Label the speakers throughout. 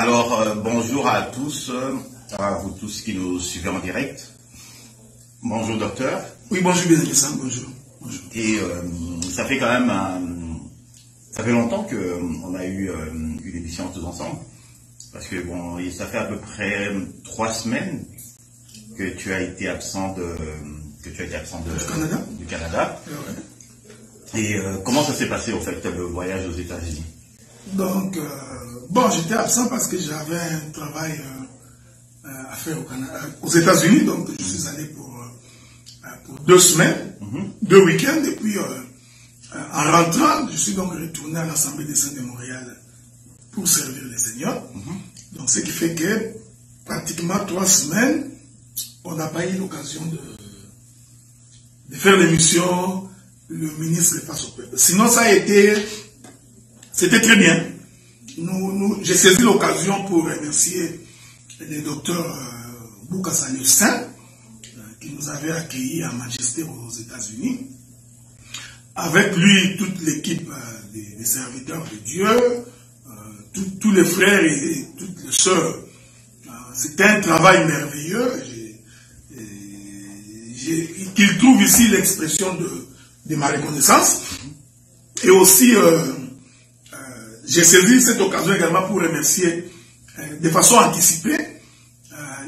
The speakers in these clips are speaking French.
Speaker 1: Alors, bonjour à tous, à vous tous qui nous suivez en direct. Bonjour docteur.
Speaker 2: Oui, bonjour bien bonjour. Bonjour.
Speaker 1: Et ça fait quand même ça fait longtemps qu'on a eu une émission tous ensemble. Parce que bon, ça fait à peu près 3 semaines que tu as été absent du Canada.
Speaker 2: Ouais.
Speaker 1: Et comment ça s'est passé au fait le voyage aux États-Unis?
Speaker 2: Donc, bon, j'étais absent parce que j'avais un travail à faire aux États-Unis, donc je suis allé pour 2 semaines, 2 week-ends, et puis en rentrant, je suis donc retourné à l'Assemblée des Saints de Montréal pour servir les seigneurs. Donc, ce qui fait que pratiquement 3 semaines, on n'a pas eu l'occasion de faire l'émission Le ministre face au peuple. Sinon, c'était très bien. J'ai saisi l'occasion pour remercier le docteur Boukassa le Saint, qui nous avait accueillis à Manchester aux États-Unis. Avec lui, toute l'équipe des serviteurs de Dieu, tous les frères et toutes les sœurs. C'était un travail merveilleux. Qu'il trouve ici l'expression de ma reconnaissance. Et aussi, j'ai saisi cette occasion également pour remercier de façon anticipée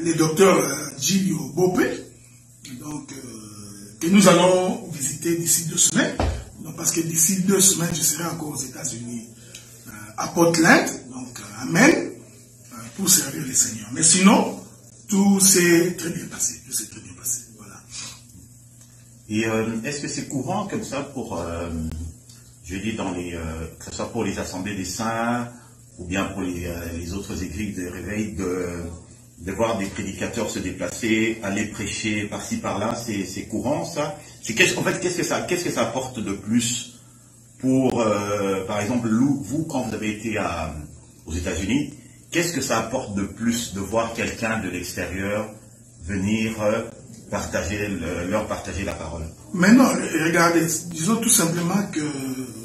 Speaker 2: le docteur Gilio Bopé, donc, que nous allons visiter d'ici 2 semaines. Donc, parce que d'ici 2 semaines, je serai encore aux États-Unis, à Portland, donc à Maine, pour servir les seigneurs. Mais sinon, tout s'est très bien passé. Tout s'est très bien passé. Voilà.
Speaker 1: Et est-ce que c'est courant comme ça pour, je dis que ce soit pour les assemblées des saints ou bien pour les autres églises de réveil, de voir des prédicateurs se déplacer, aller prêcher par-ci par-là, c'est courant ça? En fait, qu'est-ce que ça apporte de plus pour, par exemple, vous, quand vous avez été aux États-Unis, qu'est-ce que ça apporte de plus de voir quelqu'un de l'extérieur venir leur partager la parole?
Speaker 2: Mais non, regardez, disons tout simplement que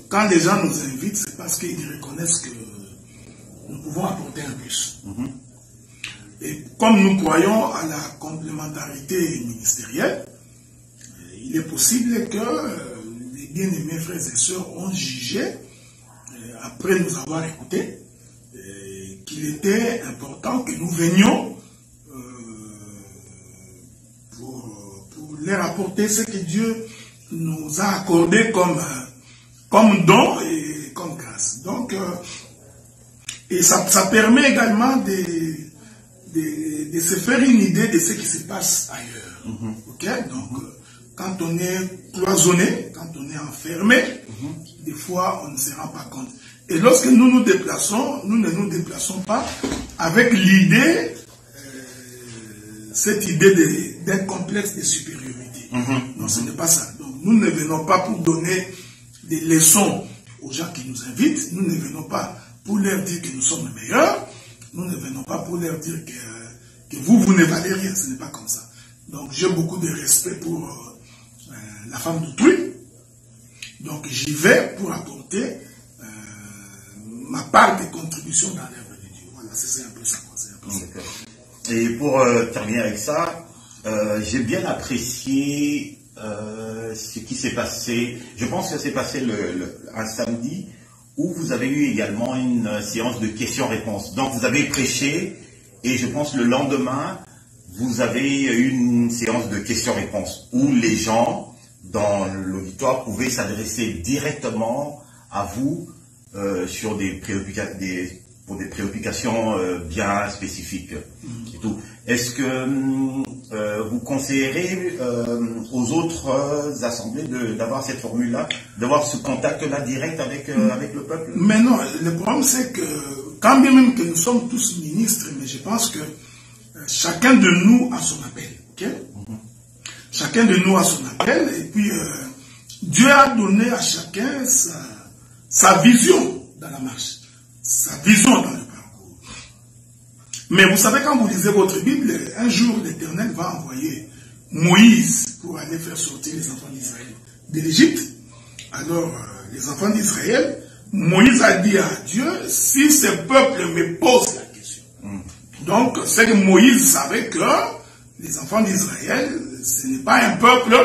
Speaker 2: quand les gens nous invitent, c'est parce qu'ils reconnaissent que nous pouvons apporter un plus. Et comme nous croyons à la complémentarité ministérielle, il est possible que les bien-aimés frères et sœurs ont jugé, après nous avoir écoutés, qu'il était important que nous venions pour leur apporter ce que Dieu nous a accordé comme don et comme grâce. Donc, et ça permet également de se faire une idée de ce qui se passe ailleurs. Ok? Donc, quand on est cloisonné, quand on est enfermé, des fois, on ne se rend pas compte. Et lorsque nous nous déplaçons, nous ne nous déplaçons pas avec l'idée, cette idée d'un complexe de supériorité. Non, ce n'est pas ça. Donc, nous ne venons pas pour donner des leçons aux gens qui nous invitent. Nous ne venons pas pour leur dire que nous sommes les meilleurs. Nous ne venons pas pour leur dire que vous ne valez rien. Ce n'est pas comme ça. Donc, j'ai beaucoup de respect pour la femme d'autrui. Donc, j'y vais pour apporter ma part de contribution dans l'œuvre de Dieu. Voilà, c'est un peu ça.
Speaker 1: Et pour terminer avec ça, j'ai bien apprécié ce qui s'est passé. Je pense que c'est passé un samedi où vous avez eu également une séance de questions-réponses. Donc vous avez prêché et je pense le lendemain, vous avez eu une séance de questions-réponses où les gens dans l'auditoire pouvaient s'adresser directement à vous sur pour des préoccupations bien spécifiques et tout. Est-ce que vous conseillerez aux autres assemblées d'avoir cette formule-là, d'avoir ce contact-là direct avec le peuple?
Speaker 2: Mais non, le problème c'est que, quand bien même que nous sommes tous ministres, mais je pense que chacun de nous a son appel. Okay? Chacun de nous a son appel, et puis Dieu a donné à chacun sa vision dans la marche, sa vision dans le parcours. Mais vous savez, quand vous lisez votre Bible, un jour l'Éternel va envoyer Moïse pour aller faire sortir les enfants d'Israël de l'Égypte. Alors, les enfants d'Israël, Moïse a dit à Dieu, si ce peuple me pose la question, Donc, c'est que Moïse savait que les enfants d'Israël, ce n'est pas un peuple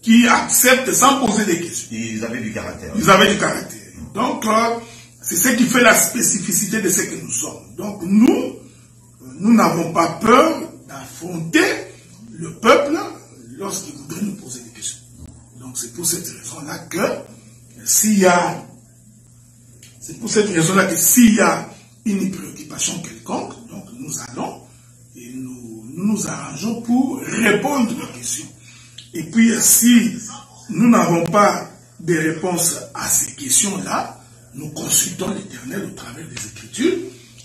Speaker 2: qui accepte sans poser des questions.
Speaker 1: Ils avaient du caractère.
Speaker 2: Ils avaient du caractère. Donc, c'est ce qui fait la spécificité de ce que nous sommes. Donc, nous n'avons pas peur d'affronter le peuple lorsqu'il voudrait nous poser des questions. Donc, c'est pour cette raison-là que s'il y a une préoccupation quelconque, donc nous allons et nous arrangeons pour répondre aux questions. Et puis, si nous n'avons pas de réponse à ces questions-là, nous consultons l'Éternel au travers des Écritures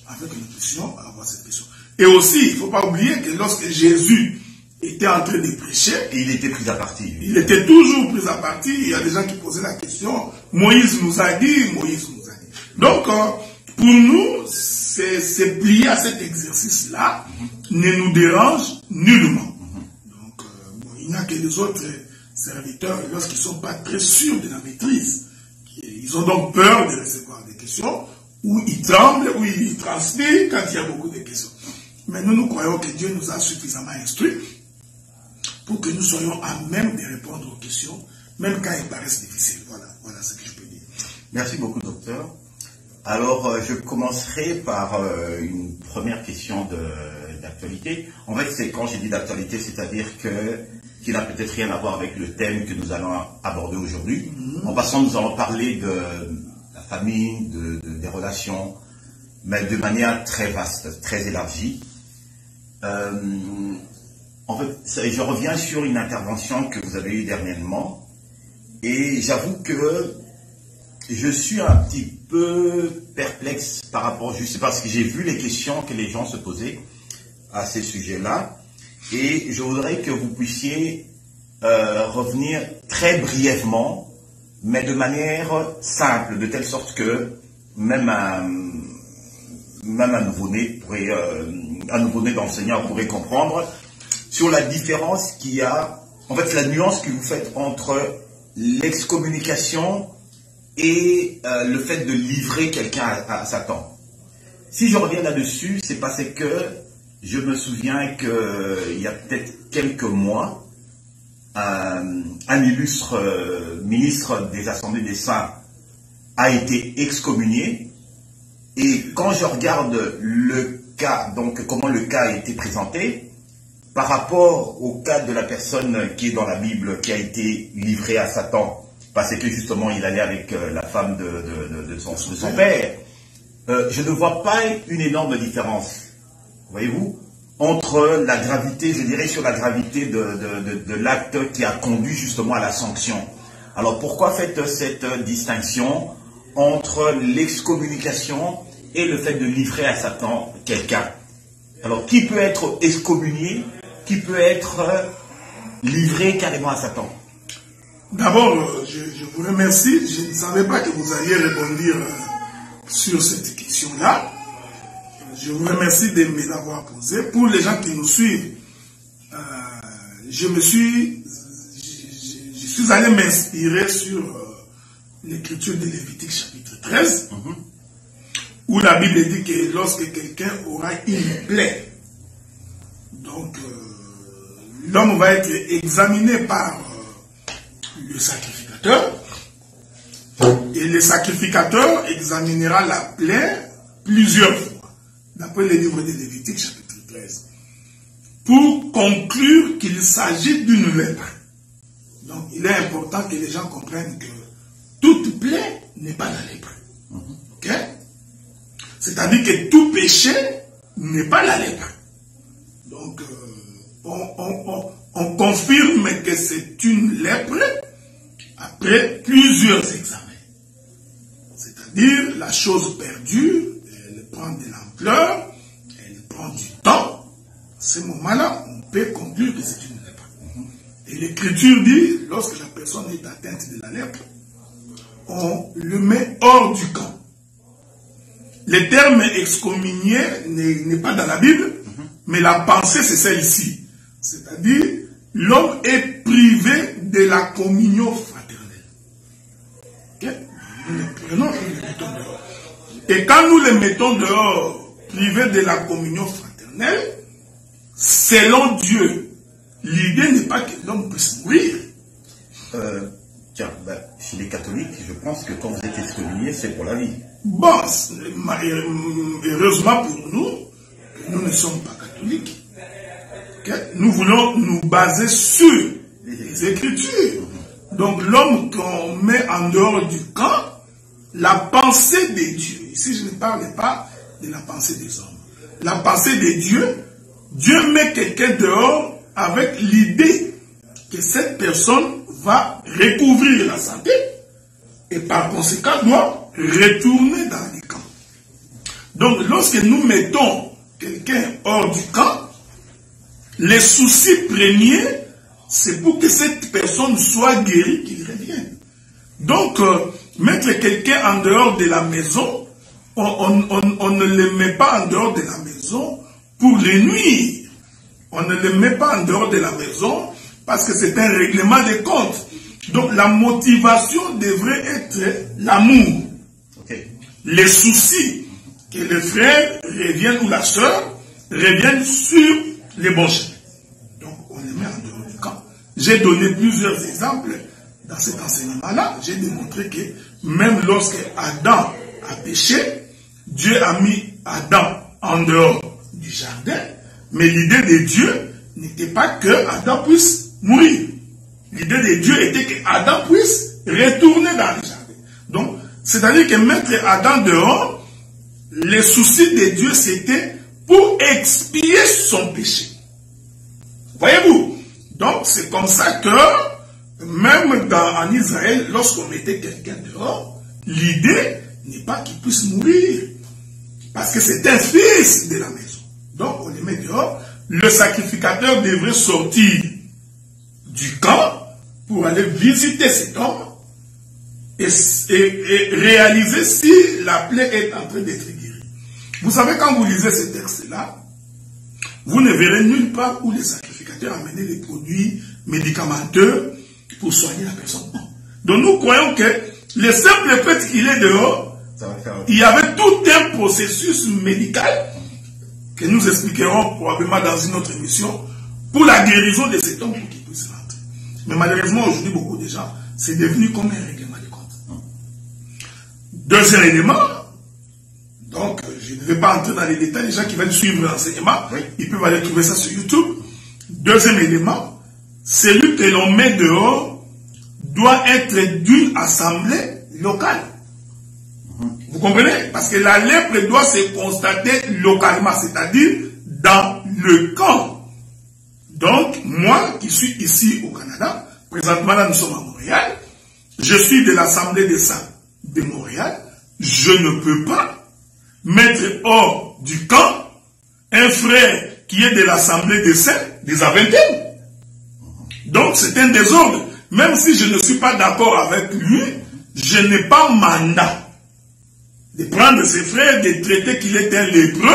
Speaker 2: afin que nous puissions avoir cette question. Et aussi, il ne faut pas oublier que lorsque Jésus était en train de prêcher,
Speaker 1: et il était pris à partie.
Speaker 2: Il était toujours pris à partie. Il y a des gens qui posaient la question, Moïse nous a dit, Moïse nous a dit. Donc, pour nous, c'est plié à cet exercice-là, ne nous dérange nullement. Donc, il n'y a que les autres serviteurs, lorsqu'ils ne sont pas très sûrs de la maîtrise, ils ont donc peur de recevoir des questions, ou ils tremblent, ou ils transpirent quand il y a beaucoup de questions. Mais nous croyons que Dieu nous a suffisamment instruits pour que nous soyons à même de répondre aux questions, même quand elles paraissent difficiles. Voilà ce que je peux dire.
Speaker 1: Merci beaucoup, docteur. Alors, je commencerai par une première question d'actualité. En fait, c'est quand j'ai dit d'actualité, c'est-à-dire qu'il n'a peut-être rien à voir avec le thème que nous allons aborder aujourd'hui. En passant, nous allons parler de la famille, des relations, mais de manière très vaste, très élargie. En fait, je reviens sur une intervention que vous avez eue dernièrement, et j'avoue que je suis un petit peu perplexe par rapport, juste parce que j'ai vu les questions que les gens se posaient à ces sujets-là, et je voudrais que vous puissiez revenir très brièvement, mais de manière simple, de telle sorte que même un nouveau-né dans le Seigneur pourrait comprendre sur la différence qu'il y a, en fait la nuance que vous faites entre l'excommunication et le fait de livrer quelqu'un à Satan. Si je reviens là-dessus, c'est parce que je me souviens qu'il y a peut-être quelques mois, un illustre ministre des Assemblées des Saints a été excommunié, et quand je regarde le cas, donc comment le cas a été présenté, par rapport au cas de la personne qui est dans la Bible, qui a été livrée à Satan, parce que justement il allait avec la femme de son père, je ne vois pas une énorme différence, voyez-vous, entre la gravité, je dirais sur la gravité de l'acte qui a conduit justement à la sanction. Alors pourquoi faites cette distinction entre l'excommunication et le fait de livrer à Satan quelqu'un? Alors qui peut être excommunié, qui peut être livré carrément à Satan?
Speaker 2: D'abord, je vous remercie. Je ne savais pas que vous alliez répondre sur cette question-là. Je vous remercie de me l'avoir posée. Pour les gens qui nous suivent, je suis allé m'inspirer sur l'écriture de Lévitique chapitre 13, où la Bible dit que lorsque quelqu'un aura une plaie, donc l'homme va être examiné par le sacrificateur, et le sacrificateur examinera la plaie plusieurs fois, d'après le livre de Lévitique chapitre 13, pour conclure qu'il s'agit d'une lèpre. Donc il est important que les gens comprennent que toute plaie n'est pas la lèpre. Ok? C'est-à-dire que tout péché n'est pas la lèpre. Donc on confirme que c'est une lèpre après plusieurs examens. C'est-à-dire la chose perdue, elle prend de l'ampleur, elle prend du temps. À ce moment-là, on peut conclure que c'est une lèpre. Et l'Écriture dit, lorsque la personne est atteinte de la lèpre, on le met hors du camp. Le terme excommunié n'est pas dans la Bible, mais la pensée c'est celle-ci. C'est-à-dire, l'homme est privé de la communion fraternelle. Okay? Nous le prenons et nous le mettons dehors. Et quand nous le mettons dehors privé de la communion fraternelle, selon Dieu, l'idée n'est pas que l'homme puisse mourir.
Speaker 1: Tiens, chez les catholiques, je pense que quand vous êtes excommunié, c'est pour la vie.
Speaker 2: Bon, heureusement pour nous, nous ne sommes pas catholiques. Nous voulons nous baser sur les Écritures. Donc l'homme qu'on met en dehors du camp, la pensée de Dieu, ici je ne parle pas de la pensée des hommes, la pensée de Dieu, Dieu met quelqu'un dehors avec l'idée que cette personne va recouvrir la santé et par conséquent doit retourner dans le camp. Donc lorsque nous mettons quelqu'un hors du camp, les soucis premiers, c'est pour que cette personne soit guérie, qu'il revienne. Donc, mettre quelqu'un en dehors de la maison, on ne le met pas en dehors de la maison pour les nuire. On ne le met pas en dehors de la maison parce que c'est un règlement de compte. Donc, la motivation devrait être l'amour.
Speaker 1: Okay.
Speaker 2: Les soucis que le frère revienne ou la soeur reviennent sur les bons chemins. Donc, on les met en dehors du camp. J'ai donné plusieurs exemples dans cet enseignement-là. J'ai démontré que même lorsque Adam a péché, Dieu a mis Adam en dehors du jardin. Mais l'idée de Dieu n'était pas que Adam puisse mourir. L'idée de Dieu était que Adam puisse retourner dans le jardin. Donc, c'est-à-dire que mettre Adam dehors, les soucis de Dieu, c'était pour expier son péché. Voyez-vous? Donc, c'est comme ça que, même en Israël, lorsqu'on mettait quelqu'un dehors, l'idée n'est pas qu'il puisse mourir. Parce que c'est un fils de la maison. Donc, on les met dehors. Le sacrificateur devrait sortir du camp pour aller visiter cet homme et réaliser si la plaie est en train d'être guérie. Vous savez, quand vous lisez ce texte-là, vous ne verrez nulle part où les sacrificateurs amenaient les produits médicamenteux pour soigner la personne. Donc nous croyons que le simple fait qu'il est dehors, il y avait tout un processus médical que nous expliquerons probablement dans une autre émission pour la guérison de cet homme pour qu'il puisse rentrer. Mais malheureusement, aujourd'hui, beaucoup de gens, c'est devenu comme un règlement de compte. Deuxième élément, donc je ne vais pas entrer dans les détails, les gens qui veulent suivre l'enseignement, oui, ils peuvent aller trouver ça sur YouTube. Deuxième élément, celui que l'on met dehors doit être d'une assemblée locale. Vous comprenez? Parce que la lèpre doit se constater localement, c'est-à-dire dans le camp. Donc, moi qui suis ici au Canada, présentement là nous sommes à Montréal, je suis de l'Assemblée des Saints de Montréal, je ne peux pas mettre hors du camp un frère qui est de l'Assemblée des Saints des Aventaines. Donc, c'est un désordre. Même si je ne suis pas d'accord avec lui, je n'ai pas mandat de prendre ses frères, de traiter qu'il est un lépreux,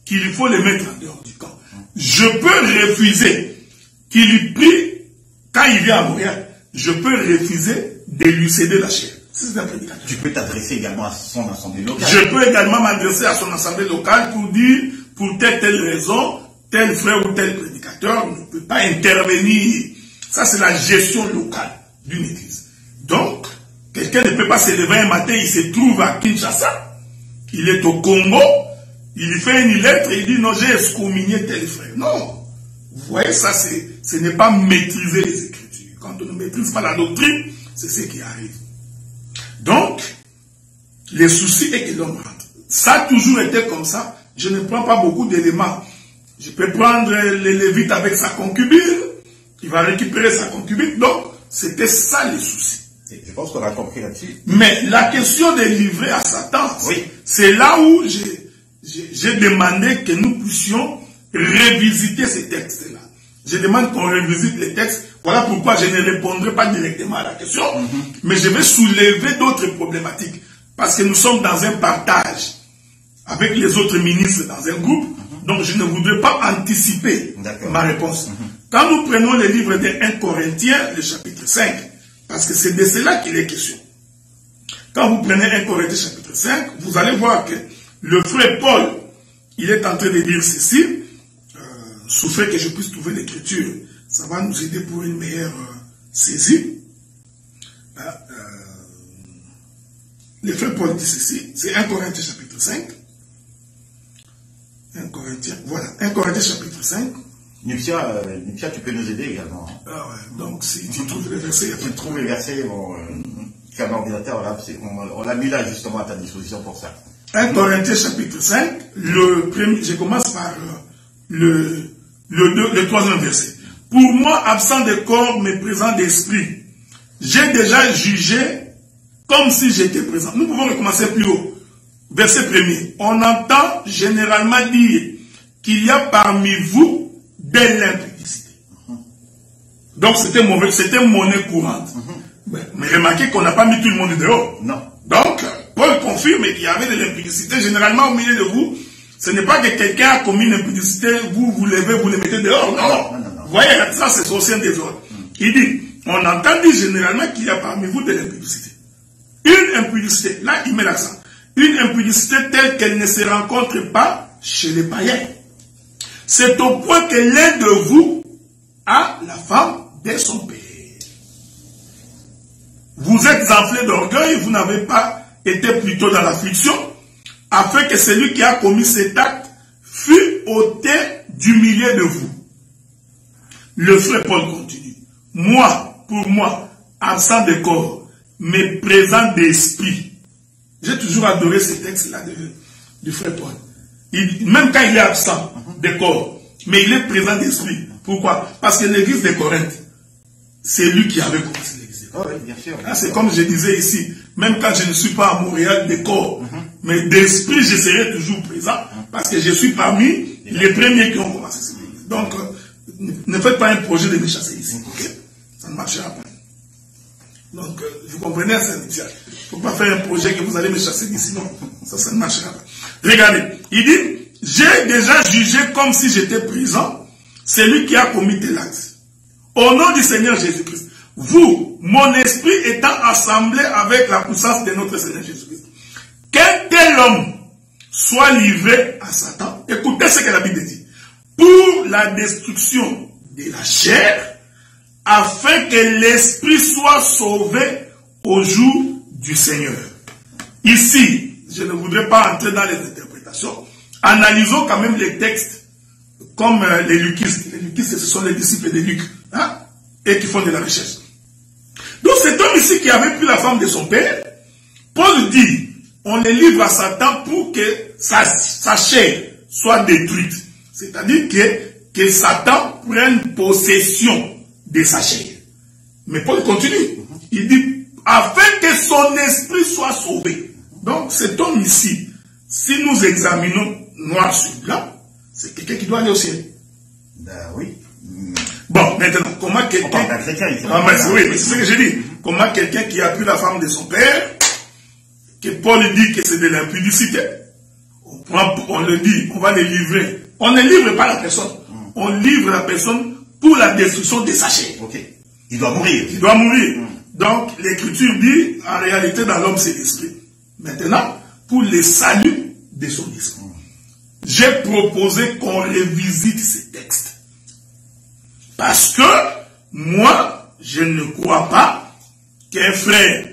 Speaker 2: qu'il faut les mettre en dehors du camp. Je peux refuser qu'il prie quand il vient à Montréal. Je peux refuser de lui céder la chair. C'est un prédicateur.
Speaker 1: Tu peux t'adresser également à son assemblée locale.
Speaker 2: Je peux également m'adresser à son assemblée locale pour dire, pour telle raison, tel frère ou tel prédicateur ne peut pas intervenir. Ça, c'est la gestion locale d'une église. Donc, quelqu'un ne peut pas se lever un matin, il se trouve à Kinshasa, il est au Congo, il fait une lettre et il dit non, j'ai excommunié tel frère. Non. Vous voyez, ça, ce n'est pas maîtriser les Écritures. Quand on ne maîtrise pas la doctrine, c'est ce qui arrive. Donc, les soucis est que l'homme rentre. Ça a toujours été comme ça. Je ne prends pas beaucoup d'éléments. Je peux prendre les Lévites avec sa concubine, il va récupérer sa concubine. Donc, c'était ça les soucis.
Speaker 1: Je pense qu'on a compris là-dessus.
Speaker 2: Mais la question de livrer à Satan, oui, c'est là où j'ai demandé que nous puissions revisiter ces textes-là. Je demande qu'on revisite les textes. Voilà pourquoi je ne répondrai pas directement à la question, mais je vais soulever d'autres problématiques. Parce que nous sommes dans un partage avec les autres ministres dans un groupe, donc je ne voudrais pas anticiper ma réponse. Quand nous prenons le livre de 1 Corinthiens, le chapitre 5, parce que c'est de cela qu'il est question. Quand vous prenez 1 Corinthiens chapitre 5, vous allez voir que le frère Paul il est en train de dire ceci, souffrez que je puisse trouver l'écriture, ça va nous aider pour une meilleure saisie. Le frère Paul dit ceci, c'est 1 Corinthiens chapitre 5. 1 Corinthiens, voilà, 1 Corinthiens chapitre 5.
Speaker 1: Nuptia, tu peux nous aider également.
Speaker 2: Ah ouais, donc si tu trouves les versets,
Speaker 1: Si tu trouves les versets, bon, un ordinateur, là, on l'a mis là justement à ta disposition pour ça.
Speaker 2: 1 Corinthiens chapitre 5, je commence par le 3e verset. Pour moi, absent de corps, mais présent d'esprit, j'ai déjà jugé comme si j'étais présent. Nous pouvons recommencer plus haut. Verset 1er. On entend généralement dire qu'il y a parmi vous de l'impudicité. Donc c'était monnaie courante. Mais remarquez qu'on n'a pas mis tout le monde dehors.
Speaker 1: Non.
Speaker 2: Donc, Paul confirme qu'il y avait de l'impudicité. Généralement, au milieu de vous, ce n'est pas que quelqu'un a commis une impudicité, vous levez, vous le mettez dehors. Non. Vous voyez, ça c'est au sein des autres. Il dit, on entend dire généralement qu'il y a parmi vous de l'impudicité. Une impudicité, là il met l'accent. Une impudicité telle qu'elle ne se rencontre pas chez les païens. C'est au point que l'un de vous a la femme de son père. Vous êtes enflé d'orgueil, vous n'avez pas été plutôt dans l'affliction, afin que celui qui a commis cet acte fût ôté du milieu de vous. Le frère Paul continue. Moi, pour moi, absent de corps, mais présent d'esprit. J'ai toujours adoré ce texte-là du frère Paul. Même quand il est absent de corps, mais il est présent d'esprit. Pourquoi? Parce que l'église de Corinthe, c'est lui qui avait commencé l'église.
Speaker 1: Oh oui, bien sûr.
Speaker 2: C'est comme je disais ici, même quand je ne suis pas à Montréal de corps, mais d'esprit, je serai toujours présent, parce que je suis parmi les premiers qui ont commencé cette église. Donc, ne faites pas un projet de me chasser ici, ok? Ça ne marchera pas. Donc, vous comprenez, ça ne faut pas faire un projet que vous allez me chasser d'ici, non. Ça ne marchera pas. Regardez, il dit, j'ai déjà jugé comme si j'étais présent, celui qui a commis tel acte. Au nom du Seigneur Jésus-Christ, vous, mon esprit étant assemblé avec la puissance de notre Seigneur Jésus-Christ, qu'un tel homme soit livré à Satan, écoutez ce que la Bible dit, pour la destruction de la chair, afin que l'esprit soit sauvé au jour du Seigneur. Ici, je ne voudrais pas entrer dans les interprétations, analysons quand même les textes comme les Lucistes. Les Lucistes, ce sont les disciples de Luc, hein, et qui font de la recherche. Donc cet homme ici qui avait pris la femme de son père, Paul dit, on les livre à Satan pour que sa chair soit détruite. C'est-à-dire que Satan prenne possession de sa chair. Mais Paul continue. Il dit, afin que son esprit soit sauvé. Donc cet homme ici, si nous examinons noir sur blanc, c'est quelqu'un qui doit aller au ciel.
Speaker 1: Ben oui.
Speaker 2: Bon, maintenant, comment quelqu'un... oui, mais c'est ce que je dis. Comment quelqu'un qui a pris la femme de son père, que Paul dit que c'est de l'impudicité, on le dit, on va le livrer. On ne livre pas la personne. On livre la personne pour la destruction de sa chair.
Speaker 1: Ok. Il doit mourir.
Speaker 2: Il doit mourir. Donc, l'écriture dit, en réalité, dans l'homme, c'est l'esprit. Maintenant, pour le salut de son esprit, j'ai proposé qu'on revisite ces textes. Parce que, moi, je ne crois pas qu'un frère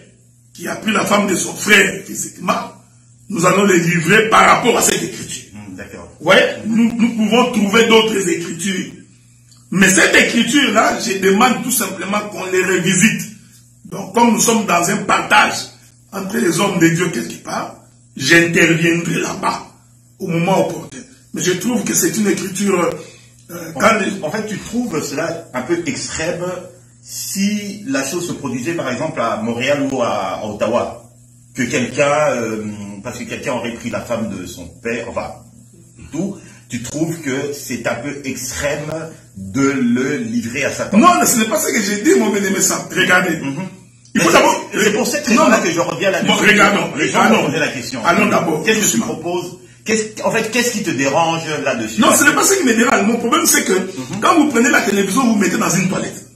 Speaker 2: qui a pris la femme de son frère physiquement, nous allons le livrer par rapport à cette écriture.
Speaker 1: D'accord.
Speaker 2: Vous voyez, nous pouvons trouver d'autres écritures. Mais cette écriture-là, je demande tout simplement qu'on les revisite. Donc, comme nous sommes dans un partage entre les hommes de Dieu quelque part, j'interviendrai là-bas au moment opportun. Mais je trouve que c'est une écriture...
Speaker 1: En fait, tu trouves cela un peu extrême si la chose se produisait par exemple à Montréal ou à Ottawa, que quelqu'un, parce que quelqu'un aurait pris la femme de son père, enfin, tout, tu trouves que c'est un peu extrême de le livrer à Satan?
Speaker 2: Non, ce n'est pas ce que j'ai dit, mon bien-aimé Sam. Regardez. Il faut d'abord...
Speaker 1: C'est pour cette raison-là que je reviens là-dessus.
Speaker 2: Bon, regardons.
Speaker 1: Les gens vont poser la question.
Speaker 2: Allons d'abord.
Speaker 1: Qu'est-ce que tu proposes? En fait, qu'est-ce qui te dérange là-dessus?
Speaker 2: Non, ce n'est pas ce qui me dérange. Mon problème, c'est que quand vous prenez la télévision, vous mettez dans une toilette.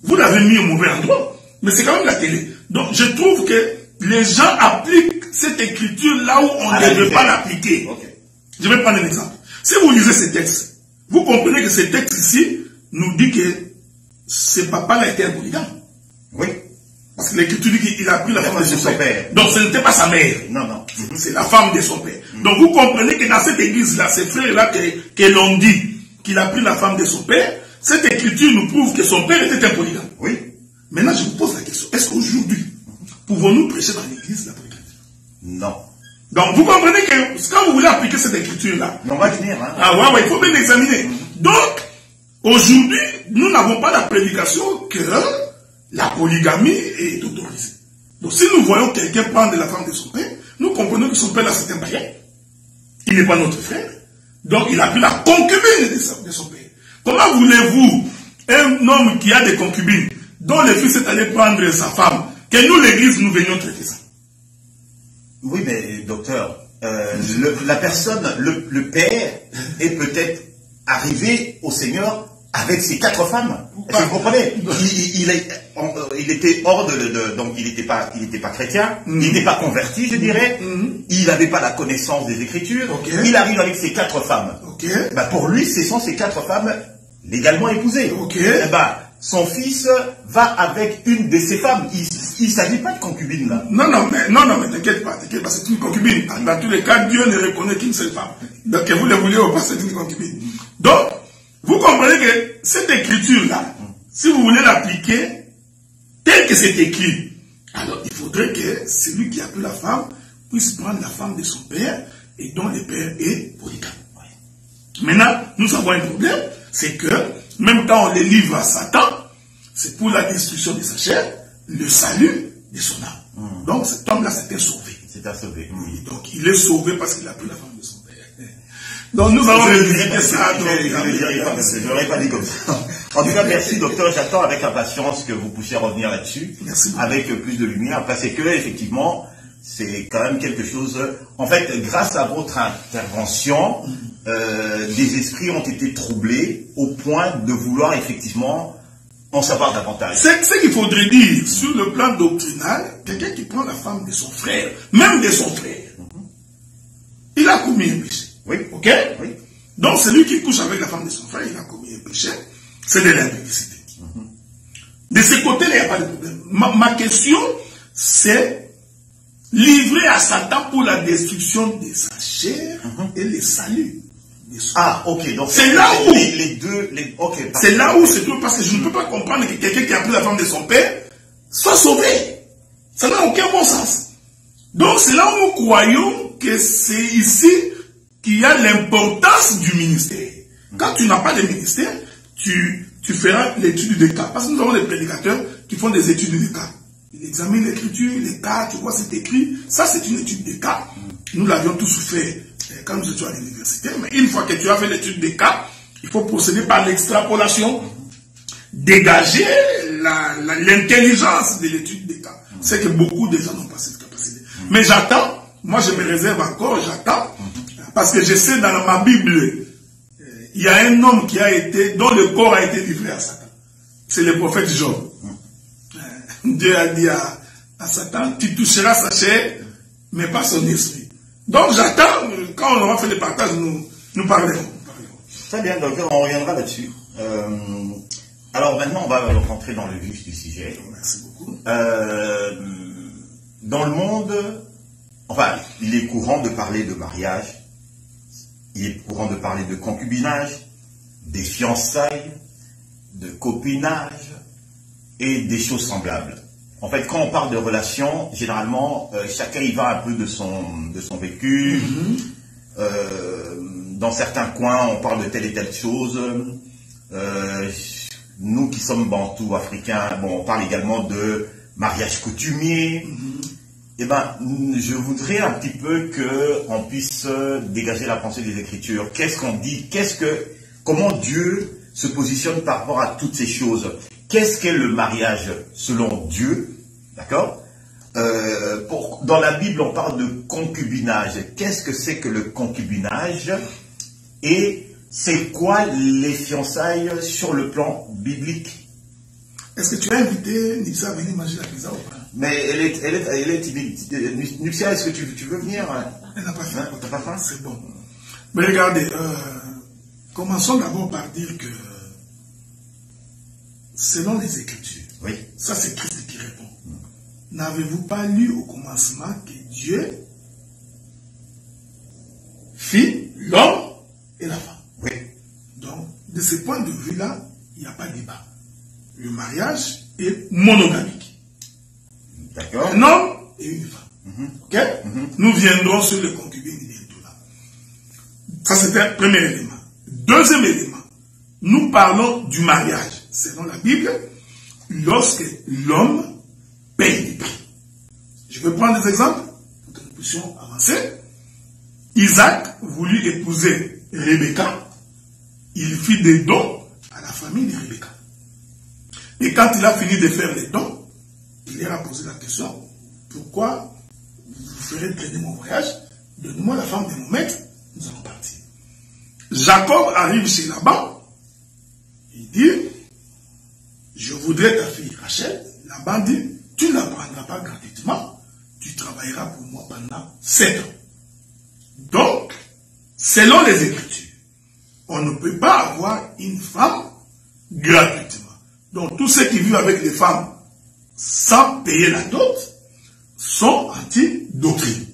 Speaker 2: Vous l'avez mis au mauvais endroit. Mais c'est quand même la télé. Donc, je trouve que les gens appliquent cette écriture là où on ne devrait pas l'appliquer. Okay. Je vais prendre un exemple. Si vous lisez ces textes, vous comprenez que ces textes ici nous dit que ce papa-là était un polygame.
Speaker 1: Oui.
Speaker 2: Parce que l'Écriture dit qu'il a pris la femme de son père. Donc ce n'était pas sa mère.
Speaker 1: Non, non.
Speaker 2: C'est la femme de son père. Donc vous comprenez que dans cette église-là, ces frères-là que l'on dit qu'il a pris la femme de son père, cette écriture nous prouve que son père était un polygame.
Speaker 1: Oui.
Speaker 2: Maintenant, je vous pose la question. Est-ce qu'aujourd'hui, pouvons-nous prêcher dans l'église la polygamie?
Speaker 1: Non.
Speaker 2: Donc vous comprenez que quand vous voulez appliquer cette écriture-là,
Speaker 1: on va venir. Hein.
Speaker 2: Ah ouais, il faut bien l'examiner. Donc, aujourd'hui, nous n'avons pas la prédication que la polygamie est autorisée. Donc si nous voyons quelqu'un prendre la femme de son père, nous comprenons que son père là c'est un païen. Il n'est pas notre frère. Donc il a pris la concubine de son père. Comment voulez-vous un homme qui a des concubines, dont le fils est allé prendre sa femme, que nous l'église nous venions traiter ça?
Speaker 1: Oui, mais docteur, la personne, le père est peut-être arrivé au Seigneur avec ses 4 femmes. Est-ce que vous comprenez? Il était hors donc il n'était pas chrétien, il n'était pas converti, je dirais. Il n'avait pas la connaissance des Écritures. Il arrive avec ses 4 femmes. Ben, pour lui, ce sont ses 4 femmes légalement épousées. Ben, son fils va avec une de ses femmes. Il ne s'agit pas de concubine là.
Speaker 2: Non, mais t'inquiète pas, c'est une concubine. Dans tous les cas, Dieu ne reconnaît qu'une seule femme. Donc, que vous le voulez ou pas, c'est une concubine. Donc, vous comprenez que cette écriture-là, si vous voulez l'appliquer tel que c'est écrit, alors il faudrait que celui qui a pris la femme puisse prendre la femme de son père et dont le père est polygame. Maintenant, nous avons un problème, c'est que même quand on les livre à Satan, c'est pour la destruction de sa chair, le salut de son âme. Donc cet homme-là s'était sauvé.
Speaker 1: C'est sauvé.
Speaker 2: Donc il est sauvé parce qu'il a pris la femme de son père. Donc nous allons vérifier ça.
Speaker 1: Je n'aurais pas dit comme ça. En tout cas, merci docteur. J'attends avec impatience que vous puissiez revenir là-dessus. Avec plus de lumière. Parce que effectivement, c'est quand même quelque chose... En fait, grâce à votre intervention, des esprits ont été troublés au point de vouloir effectivement en savoir davantage.
Speaker 2: C'est ce qu'il faudrait dire sur le plan doctrinal. Quelqu'un qui prend la femme de son frère, même de son frère, il a commis un péché.
Speaker 1: Oui.
Speaker 2: Ok?
Speaker 1: Oui.
Speaker 2: Donc celui qui couche avec la femme de son frère, il a commis un péché. C'est de l'impudicité. De ce côté-là, il n'y a pas de problème. Ma question, c'est livrer à Satan pour la destruction de sa chair et le salut.
Speaker 1: Ah, ok. Donc
Speaker 2: c'est là où
Speaker 1: les deux. Okay,
Speaker 2: c'est là où c'est tout, parce que je ne peux pas comprendre que quelqu'un qui a pris la femme de son père soit sauvé. Ça n'a aucun bon sens. Donc c'est là où nous croyons que c'est ici qu'il y a l'importance du ministère. Quand tu n'as pas de ministère, tu feras l'étude des cas. Parce que nous avons des prédicateurs qui font des études des cas. Ils examinent l'écriture, les cas, tu vois, c'est écrit. Ça, c'est une étude des cas. Nous l'avions tous fait quand nous étions à l'université. Mais une fois que tu as fait l'étude des cas, il faut procéder par l'extrapolation. Dégager l'intelligence de l'étude des cas. C'est que beaucoup de gens n'ont pas cette capacité. Mais j'attends. Moi, je me réserve encore, j'attends. Parce que je sais dans ma Bible, il y a un homme qui a été, dont le corps a été livré à Satan. C'est le prophète Job. Dieu a dit à Satan, tu toucheras sa chair, mais pas son esprit. Donc j'attends, quand on aura fait le partage, nous parlerons.
Speaker 1: Très bien, donc on reviendra là-dessus. Alors maintenant, on va rentrer dans le vif du sujet.
Speaker 2: Merci beaucoup.
Speaker 1: Dans le monde, enfin, il est courant de parler de mariage, il est courant de parler de concubinage, des fiançailles, de copinage et des choses semblables. En fait, quand on parle de relations, généralement, chacun y va un peu de son vécu. Dans certains coins, on parle de telle et telle chose. Nous qui sommes bantous, africains, bon, on parle également de mariage coutumier. Eh ben, je voudrais un petit peu qu'on puisse dégager la pensée des Écritures. Qu'est-ce qu'on dit? Comment Dieu se positionne par rapport à toutes ces choses? Qu'est-ce qu'est le mariage selon Dieu? D'accord? Dans la Bible, on parle de concubinage. Qu'est-ce que c'est que le concubinage? Et c'est quoi les fiançailles sur le plan biblique?
Speaker 2: Est-ce que tu as invité Nipsia à venir manger la pizza ou pas?
Speaker 1: Mais elle est timide. Nipsia, est-ce que tu veux venir?
Speaker 2: Elle n'a pas faim.
Speaker 1: T'as pas faim?
Speaker 2: C'est bon. Mais regardez, commençons d'abord par dire que selon les Écritures,
Speaker 1: Oui.
Speaker 2: ça c'est Christ qui répond. N'avez-vous pas lu au commencement que Dieu fit l'homme et la femme?
Speaker 1: Oui.
Speaker 2: Donc, de ce point de vue-là, il n'y a pas de débat. Le mariage est monogamique.
Speaker 1: D'accord.
Speaker 2: Un homme et une femme. Ok? Nous viendrons sur le concubines bientôt là. Ça, c'était un premier élément. Deuxième élément, nous parlons du mariage. Selon la Bible, lorsque l'homme paye des prix. Je vais prendre des exemples pour que nous puissions avancer. Isaac voulut épouser Rebecca. Il fit des dons à la famille de Rebecca. Et quand il a fini de faire les dons, il leur a posé la question, pourquoi vous ferez traîner mon voyage? Donnez-moi la femme de mon maître, nous allons partir. Jacob arrive chez Laban, il dit, je voudrais ta fille Rachel. Laban dit, tu ne la prendras pas gratuitement, tu travailleras pour moi pendant 7 ans. Donc, selon les Écritures, on ne peut pas avoir une femme gratuitement. Donc, tous ceux qui vivent avec les femmes sans payer la dot sont anti-doctrine.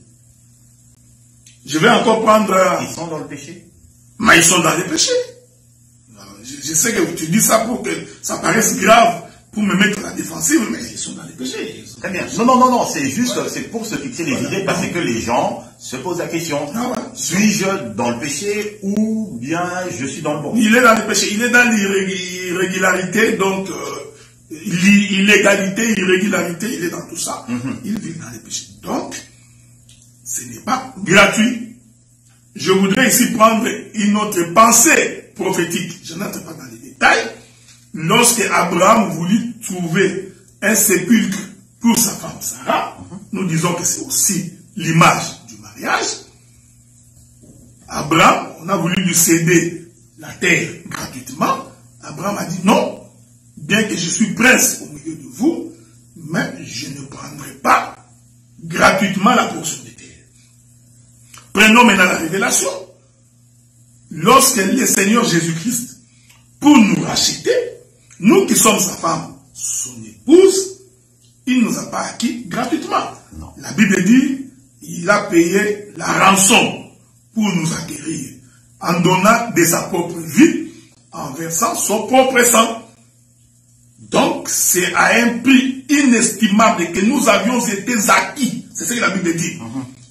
Speaker 2: Je vais encore prendre...
Speaker 1: Ils sont dans le péché.
Speaker 2: Mais ils sont dans les péchés. Je sais que tu dis ça pour que ça paraisse grave, pour me mettre à la défensive, mais ils sont dans les péchés.
Speaker 1: Très bien. Non, c'est juste, c'est pour se fixer les idées, parce que les gens se posent la question. Suis-je dans le péché ou bien je suis dans le bon?
Speaker 2: Il est dans le péché, il est dans l'irrégularité, donc illégalité, irrégularité, il est dans tout ça. Il vit dans les péchés. Donc, ce n'est pas gratuit. Je voudrais ici prendre une autre pensée prophétique. Je n'entre pas dans les détails. Lorsque Abraham voulut trouver un sépulcre pour sa femme Sarah, nous disons que c'est aussi l'image du mariage. Abraham, on a voulu lui céder la terre gratuitement. Abraham a dit non, bien que je suis prince au milieu de vous, mais je ne prendrai pas gratuitement la portion de terre. Prenons maintenant la révélation. Lorsque le Seigneur Jésus-Christ, pour nous racheter, nous qui sommes sa femme, son épouse, il ne nous a pas acquis gratuitement. Non. La Bible dit, il a payé la rançon pour nous acquérir, en donnant de sa propre vie, en versant son propre sang. Donc, c'est à un prix inestimable que nous avions été acquis. C'est ce que la Bible dit.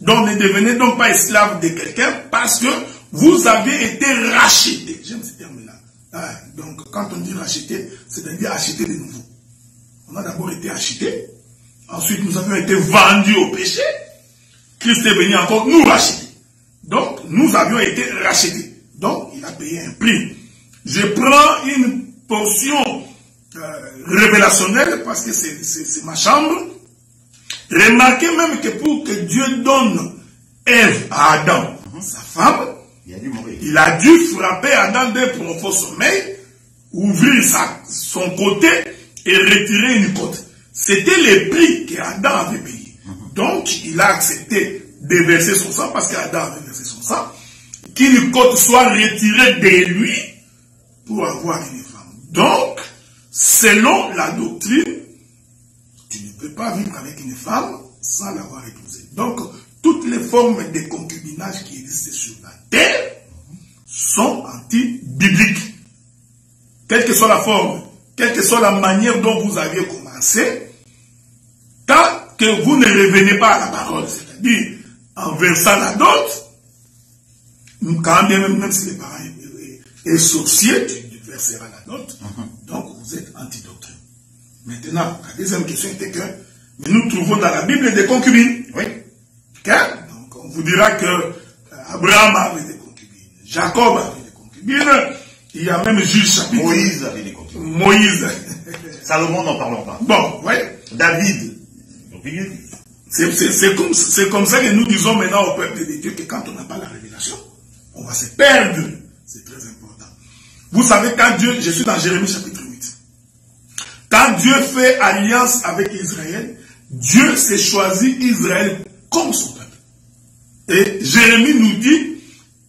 Speaker 2: Donc, ne devenez donc pas esclave de quelqu'un parce que vous avez été racheté. J'aime ce terme-là. Donc, quand on dit racheter, c'est-à-dire acheter de nouveau. On a d'abord été acheté. Ensuite, nous avons été vendus au péché. Christ est venu encore nous racheter. Donc, nous avions été rachetés. Donc, il a payé un prix. Je prends une portion révélationnelle parce que c'est ma chambre. Remarquez même que pour que Dieu donne Ève à Adam, sa femme, il a dû frapper Adam d'un profond sommeil, ouvrir son côté et retirer une côte. C'était le prix qu'Adam avait payé. Donc, il a accepté de verser son sang parce qu'Adam avait versé son sang, qu'une côte soit retirée de lui pour avoir une femme. Donc, selon la doctrine, tu ne peux pas vivre avec une femme sans l'avoir épousée. Donc, toutes les formes de concubinage qui existent sur la terre sont anti-bibliques. Quelle que soit la forme, quelle que soit la manière dont vous aviez commencé, tant que vous ne revenez pas à la parole, c'est-à-dire en versant la dot, quand bien même si les parents est sorcier, tu verseras la dot, donc vous êtes anti-doctrine. Maintenant, la deuxième question était que nous trouvons dans la Bible des concubines. Oui. Donc, on vous dira que Abraham avait des concubines, Jacob avait des concubines, il y a même Juge chapitre.
Speaker 1: Moïse avait des concubines.
Speaker 2: Moïse.
Speaker 1: Salomon, n'en parlons pas.
Speaker 2: Bon, oui.
Speaker 1: David.
Speaker 2: C'est comme ça que nous disons maintenant au peuple de Dieu que quand on n'a pas la révélation, on va se perdre. C'est très important. Vous savez, quand Dieu, je suis dans Jérémie chapitre 8, quand Dieu fait alliance avec Israël, Dieu s'est choisi Israël comme son peuple. Et Jérémie nous dit,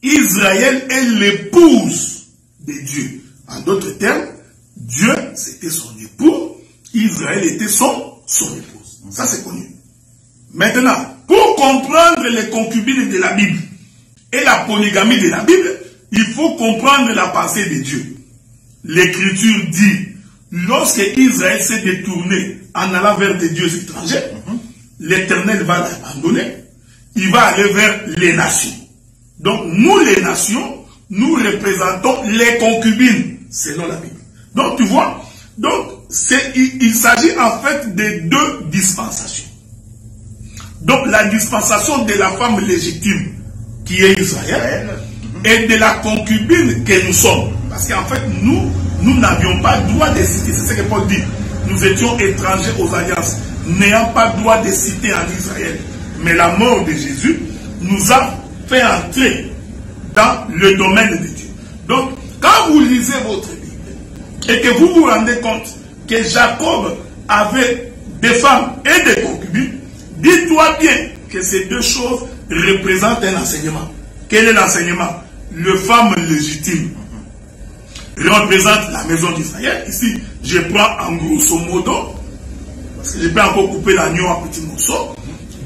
Speaker 2: Israël est l'épouse de Dieu. En d'autres termes, Dieu, c'était son époux, Israël était son épouse. Ça, c'est connu. Maintenant, pour comprendre les concubines de la Bible et la polygamie de la Bible, il faut comprendre la pensée de Dieu. L'Écriture dit, lorsque Israël s'est détourné en allant vers des dieux étrangers, l'Éternel va l'abandonner. Il va aller vers les nations. Donc, nous, les nations, nous représentons les concubines, selon la Bible. Donc, tu vois, donc, il s'agit en fait de deux dispensations. Donc, la dispensation de la femme légitime, qui est Israël, et de la concubine que nous sommes. Parce qu'en fait, nous n'avions pas droit de citer, c'est ce que Paul dit. Nous étions étrangers aux alliances, n'ayant pas droit de citer en Israël. Mais la mort de Jésus nous a fait entrer dans le domaine de Dieu. Donc, quand vous lisez votre Bible, et que vous vous rendez compte que Jacob avait des femmes et des concubines, dis-toi bien que ces deux choses représentent un enseignement. Quel est l'enseignement? Le femme légitime représente la maison d'Israël. Ici, je prends en grosso modo, parce que je peux encore couper l'agneau en petits morceaux.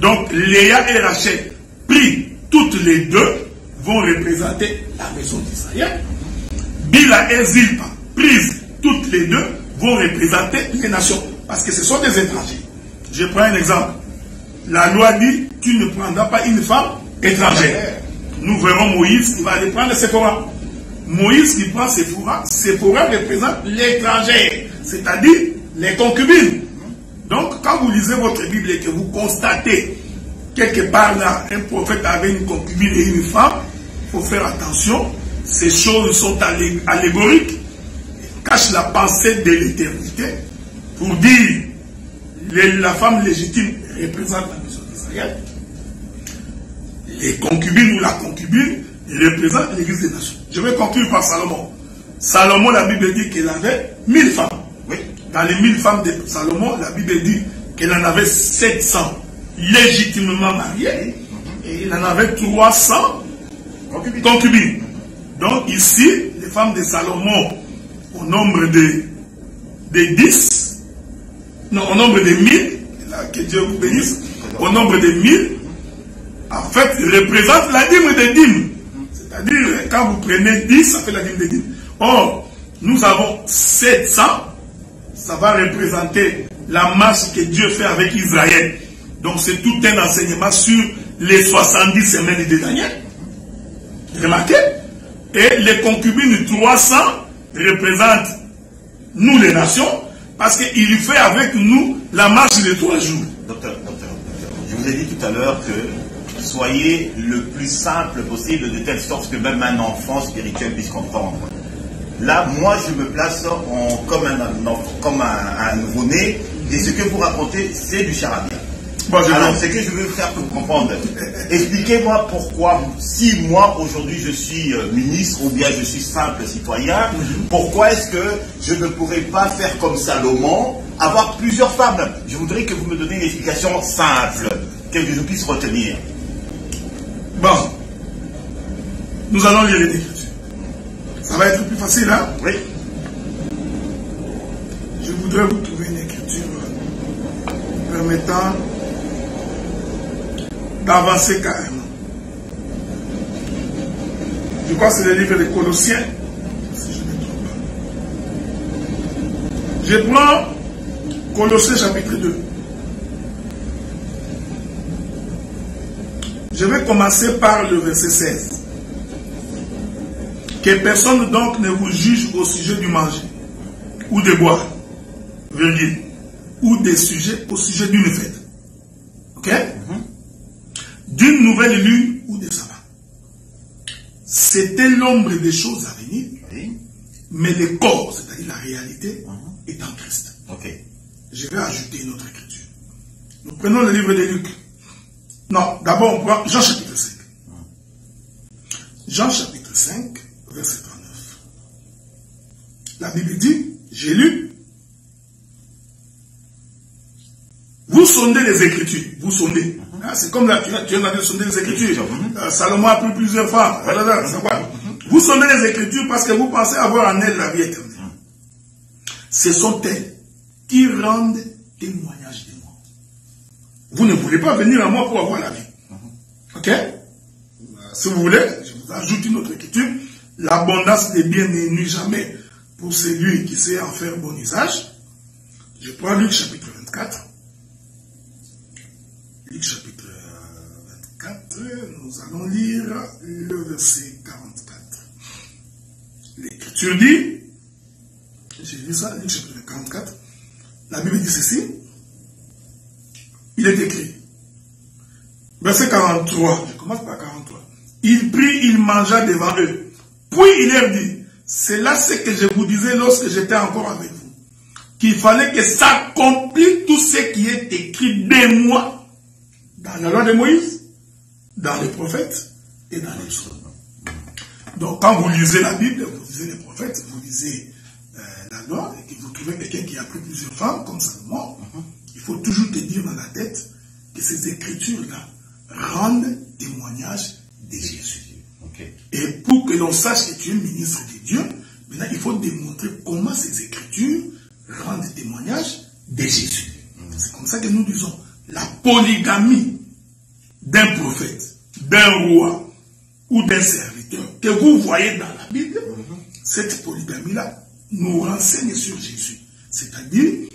Speaker 2: Donc, Léa et Rachel, pris toutes les deux, vont représenter la maison d'Israël. Bila et Zilpa, prises toutes les deux, vont représenter les nations. Parce que ce sont des étrangers. Je prends un exemple. La loi dit, tu ne prendras pas une femme étrangère. Nous verrons Moïse qui va aller prendre Séphora. Moïse qui prend Séphora, Séphora représente l'étranger, c'est-à-dire les concubines. Donc, quand vous lisez votre Bible et que vous constatez quelque part là, un prophète avait une concubine et une femme, il faut faire attention. Ces choses sont allégoriques, cachent la pensée de l'éternité pour dire la femme légitime représente la maison d'Israël. Les concubines ou la concubine représente l'église des nations. Je vais conclure par Salomon. Salomon, la Bible dit qu'il avait 1000 femmes. Oui. Dans les 1000 femmes de Salomon, la Bible dit qu'il en avait 700 légitimement mariées et il en avait 300 concubines. Donc ici, les femmes de Salomon, au nombre de 10, non, au nombre de 1000, que Dieu vous bénisse, au nombre de 1000, en fait, représente la dîme des dîmes. C'est-à-dire, quand vous prenez 10, ça fait la dîme des dîmes. Or, nous avons 700, ça va représenter la marche que Dieu fait avec Israël. Donc, c'est tout un enseignement sur les 70 semaines de Daniel. Remarquez? Et les concubines 300 représentent nous les nations, parce qu'il fait avec nous la marche de 3 jours.
Speaker 1: Docteur, je vous ai dit tout à l'heure que soyez le plus simple possible, de telle sorte que même un enfant spirituel puisse comprendre. Là, moi, je me place comme un nouveau-né, et ce que vous racontez, c'est du charabia. Bon, alors, ce que je veux faire pour comprendre, expliquez-moi pourquoi, si moi, aujourd'hui, je suis ministre, ou bien je suis simple citoyen, pourquoi est-ce que je ne pourrais pas faire comme Salomon, avoir plusieurs femmes? Je voudrais que vous me donniez une explication simple, que je puisse retenir.
Speaker 2: Bon, nous allons lire les Écritures. Ça va être plus facile, hein?
Speaker 1: Oui.
Speaker 2: Je voudrais vous trouver une écriture permettant d'avancer carrément. Je crois que c'est le livre des Colossiens, si je ne me trompe pas. Je prends Colossiens chapitre 2. Je vais commencer par le verset 16. Que personne donc ne vous juge au sujet du manger, ou de boire, virgule, ou des sujets au sujet d'une fête. Ok? D'une nouvelle lune ou des sabbats. C'était l'ombre des choses à venir, mais le corps, c'est-à-dire la réalité, est en Christ.
Speaker 1: Okay.
Speaker 2: Je vais ajouter une autre écriture. Nous prenons le livre de Luc. Non, d'abord on prend Jean chapitre 5. Jean chapitre 5, verset 39. La Bible dit, j'ai lu, vous sondez les Écritures. Vous sondez. C'est comme là, tu es en train de sonder les Écritures. Salomon a pris plusieurs femmes. Vous sondez les Écritures parce que vous pensez avoir en elles la vie éternelle. Ce sont elles qui rendent témoignage de moi. Vous ne voulez pas venir à moi pour avoir la vie. Ok? Si vous voulez, je vous ajoute une autre écriture. L'abondance des biens n'est nuit jamais pour celui qui sait en faire bon usage. Je prends Luc chapitre 24. Luc chapitre 24, nous allons lire le verset 44. L'écriture dit, j'ai lu ça, Luc chapitre 44, la Bible dit ceci, il est écrit, verset 43, je commence par 43, il prit, il mangea devant eux, puis il leur dit, c'est là ce que je vous disais lorsque j'étais encore avec vous, qu'il fallait que s'accomplisse tout ce qui est écrit de moi, dans la loi de Moïse, dans les prophètes et dans les psaumes. Donc quand vous lisez la Bible, vous lisez les prophètes, vous lisez la loi, et que vous trouvez quelqu'un qui a pris plusieurs femmes, comme Salomon, il faut toujours te dire dans la tête que ces écritures-là rendent témoignage de Jésus. Okay. Et pour que l'on sache que tu es ministre de Dieu, maintenant il faut démontrer comment ces écritures rendent témoignage de Jésus. C'est comme ça que nous disons, la polygamie d'un prophète, d'un roi ou d'un serviteur que vous voyez dans la Bible, cette polygamie-là nous renseigne sur Jésus. C'est-à-dire,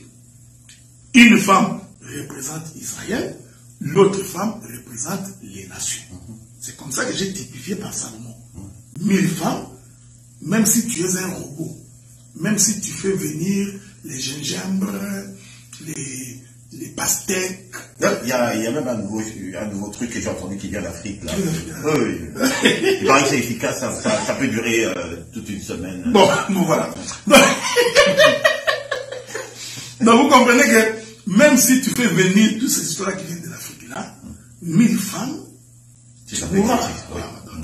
Speaker 2: une femme représente Israël, l'autre femme représente les nations. C'est comme ça que j'ai typifié par Salomon. 1000 femmes, même si tu es un robot, même si tu fais venir les gingembre, les pastèques.
Speaker 1: Il y a même un nouveau truc que j'ai entendu qui vient d'Afrique. Oui. Il paraît que c'est efficace, ça peut durer toute une semaine.
Speaker 2: Bon voilà. Donc vous comprenez que même si tu fais venir toutes ces histoires qui viennent de l'Afrique là, 1000 femmes, tu mourras.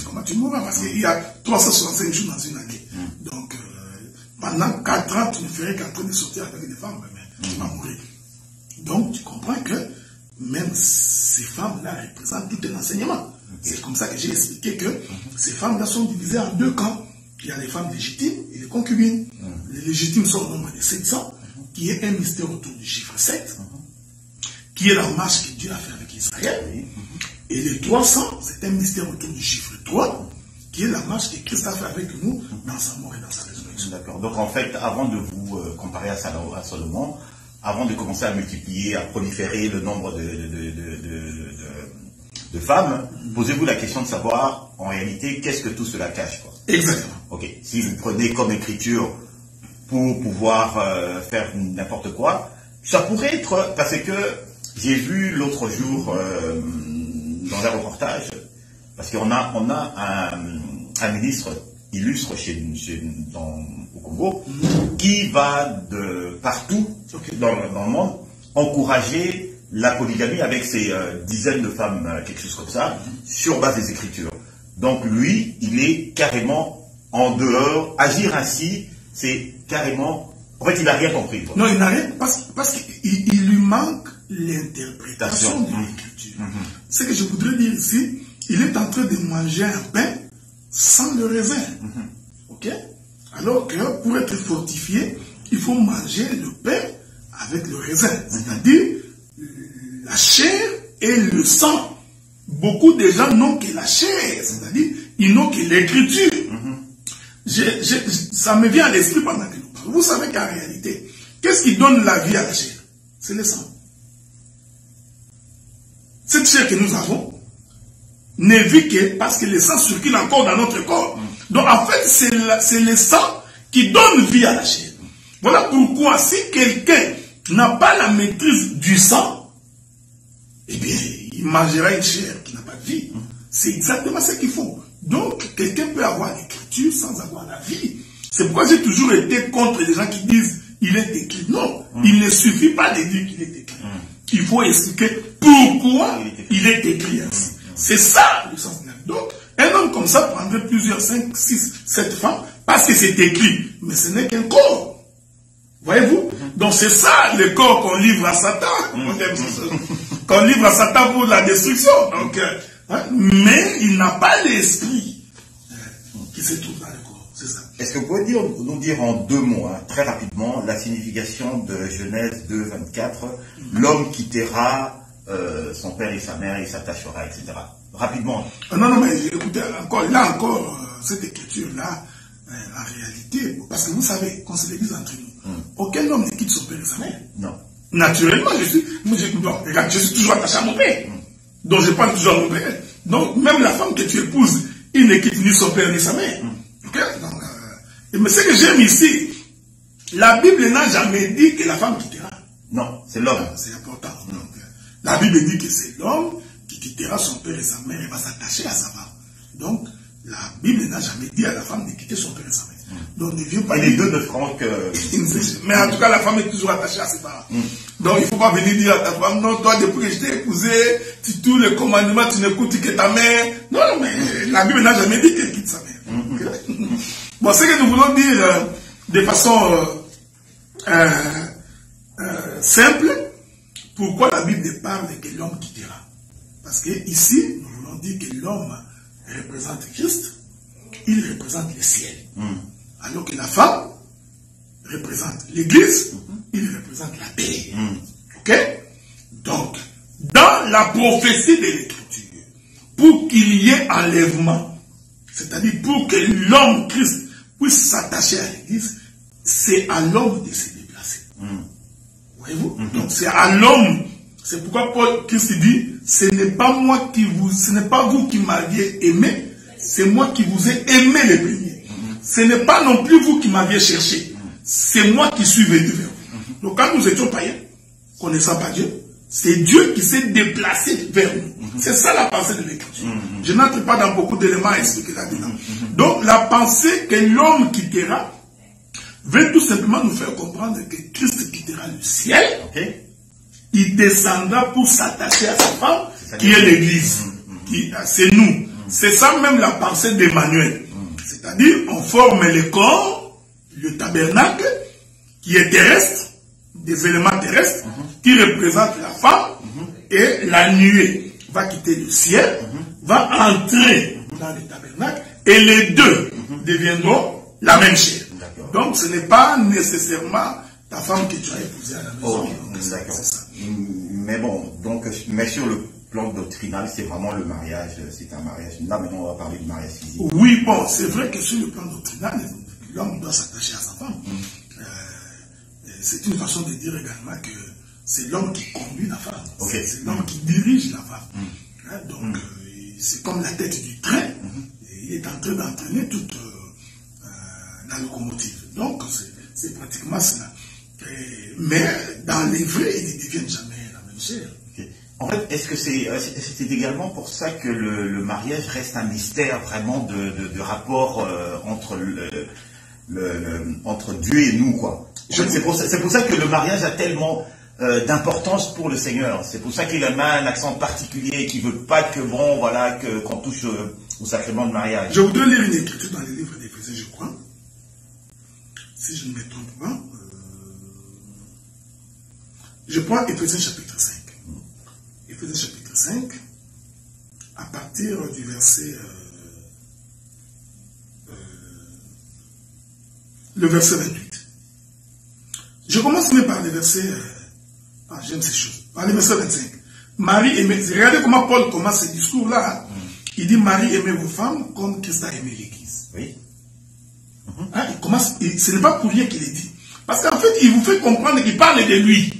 Speaker 2: Comment tu mourras? Parce qu'il y a 365 jours dans une année. Donc pendant 4 ans, tu ne ferais qu'en train de sortir avec des femmes, mais tu vas mourir. Donc, tu comprends que même ces femmes-là représentent tout un enseignement. C'est comme ça que j'ai expliqué que ces femmes-là sont divisées en 2 camps. Il y a les femmes légitimes et les concubines. Les légitimes sont au nombre de 700, qui est un mystère autour du chiffre 7, qui est la marche que Dieu a fait avec Israël. Et les 300, c'est un mystère autour du chiffre 3, qui est la marche que Christ a fait avec nous dans sa mort et dans sa résurrection.
Speaker 1: D'accord. Donc, en fait, avant de vous comparer à Salomon, avant de commencer à multiplier, à proliférer le nombre de femmes, posez-vous la question de savoir, en réalité, qu'est-ce que tout cela cache, quoi.
Speaker 2: Exactement.
Speaker 1: Ok. Si vous prenez comme écriture pour pouvoir faire n'importe quoi, ça pourrait être, parce que j'ai vu l'autre jour dans un reportage, parce qu'on a un ministre illustre au Congo, qui va de partout dans le monde encourager la polygamie avec ses dizaines de femmes, quelque chose comme ça, sur base des Écritures. Donc lui, il est carrément en dehors. Agir ainsi, c'est carrément... En fait, il n'a rien compris. Quoi.
Speaker 2: Non, il n'a rien, parce qu'il lui manque l'interprétation de l'Écriture. Ce que je voudrais dire ici, il est en train de manger un pain sans le raisin. Ok? Alors que pour être fortifié, il faut manger le pain avec le raisin. C'est-à-dire la chair et le sang. Beaucoup de gens n'ont que la chair, c'est-à-dire ils n'ont que l'écriture. Ça me vient à l'esprit pendant que nous parlons. Vous savez qu'en réalité, qu'est-ce qui donne la vie à la chair? C'est le sang. Cette chair que nous avons ne vit que parce que le sang circule encore dans notre corps. Donc en fait, c'est le sang qui donne vie à la chair. Voilà pourquoi si quelqu'un n'a pas la maîtrise du sang, eh bien, il mangera une chair qui n'a pas de vie. C'est exactement ce qu'il faut. Donc, quelqu'un peut avoir l'écriture sans avoir la vie. C'est pourquoi j'ai toujours été contre les gens qui disent il est écrit. Non, il ne suffit pas de dire qu'il est écrit. Il faut expliquer pourquoi il est écrit ainsi. C'est ça le sens. Donc, un homme comme ça prendrait plusieurs, 5, 6, 7 femmes parce que c'est écrit. Mais ce n'est qu'un corps. Voyez-vous? Donc c'est ça le corps qu'on livre à Satan. Qu'on livre à Satan pour la destruction. Donc, mais il n'a pas l'esprit qui se trouve dans le corps. C'est ça.
Speaker 1: Est-ce que vous pouvez nous dire en 2 mots, très rapidement, la signification de Genèse 2, 24, l'homme quittera son père et sa mère et s'attachera, etc. Rapidement.
Speaker 2: Non, mais écoutez, là encore, cette écriture-là, en réalité, parce que vous savez, qu'on se l'église entre nous, aucun homme ne quitte son père et sa mère.
Speaker 1: Non.
Speaker 2: Naturellement, je suis toujours attaché à mon père. Donc je parle toujours à mon père. Donc même la femme que tu épouses, il ne quitte ni son père ni sa mère. Okay? Donc, mais ce que j'aime ici, la Bible n'a jamais dit que la femme quittera.
Speaker 1: Non, c'est l'homme.
Speaker 2: C'est important. Donc, la Bible dit que c'est l'homme qui quittera son père et sa mère et va s'attacher à sa femme. Donc, la Bible n'a jamais dit à la femme de quitter son père et sa mère. Donc, ne viens pas.
Speaker 1: Et les deux ne feront que.
Speaker 2: Mais en tout cas, la femme est toujours attachée à ses parents. Donc, il ne faut pas venir dire à ta femme, non, toi, depuis que je t'ai épousé, tous les commandements, tu n'écoutes que ta mère. Non, mais la Bible n'a jamais dit qu'elle quitte sa mère. Okay? Bon, ce que nous voulons dire de façon simple, pourquoi la Bible parle que l'homme quittera? Parce que ici, nous voulons dire que l'homme représente Christ, il représente le ciel. Alors que la femme représente l'église, il représente la paix. Ok? Donc, dans la prophétie de l'écriture, pour qu'il y ait enlèvement, c'est-à-dire pour que l'homme Christ puisse s'attacher à l'église, c'est à l'homme de se déplacer. Voyez-vous? Donc c'est à l'homme. C'est pourquoi Paul Christ dit, ce n'est pas vous qui m'aviez aimé, c'est moi qui vous ai aimé les premiers. Ce n'est pas non plus vous qui m'aviez cherché, c'est moi qui suis venu vers vous. Donc quand nous étions païens, connaissant pas Dieu, c'est Dieu qui s'est déplacé vers nous. C'est ça la pensée de l'écriture. Je n'entre pas dans beaucoup d'éléments à expliquer là-dedans. Donc la pensée que l'homme quittera veut tout simplement nous faire comprendre que Christ quittera le ciel. Il descendra pour s'attacher à sa femme, qui est l'église. C'est nous. C'est ça même la pensée d'Emmanuel. C'est-à-dire, on forme le corps, le tabernacle, qui est terrestre, des éléments terrestres, qui représentent la femme, et la nuée va quitter le ciel, va entrer dans le tabernacle, et les deux deviendront la même chair. Donc, ce n'est pas nécessairement ta femme que tu as épousée à la maison.
Speaker 1: D'accord. Mais bon, donc, mais sur le plan doctrinal, c'est vraiment le mariage, c'est un mariage. Là, maintenant, on va parler du mariage physique.
Speaker 2: Oui, bon, c'est vrai que sur le plan doctrinal, l'homme doit s'attacher à sa femme. C'est une façon de dire également que c'est l'homme qui conduit la femme. C'est l'homme qui dirige la femme. Donc, c'est comme la tête du train. Et il est en train d'entraîner toute la locomotive. Donc, c'est pratiquement cela. Mais dans les vrais, ils ne deviennent jamais la même chair.
Speaker 1: En fait, est-ce que c'est également pour ça que le mariage reste un mystère vraiment de rapport entre Dieu et nous, quoi. C'est pour ça que le mariage a tellement d'importance pour le Seigneur. C'est pour ça qu'il a mis un accent particulier, qu'il ne veut pas que qu'on touche au sacrement de mariage.
Speaker 2: Je voudrais lire une écriture dans les livres d'Éphésiens, je crois. Si je ne me trompe pas. Je prends Éphésiens chapitre 5. Éphésiens chapitre 5, à partir du verset... le verset 28. Je commence même par le verset... j'aime ces choses. Par le verset 25. Marie aimait... Regardez comment Paul commence ce discours-là. Il dit, Marie aimait vos femmes comme Christ a aimé l'Église.
Speaker 1: Oui.
Speaker 2: Il commence... ce n'est pas pour rien qu'il est dit. Parce qu'en fait, il vous fait comprendre qu'il parle de lui.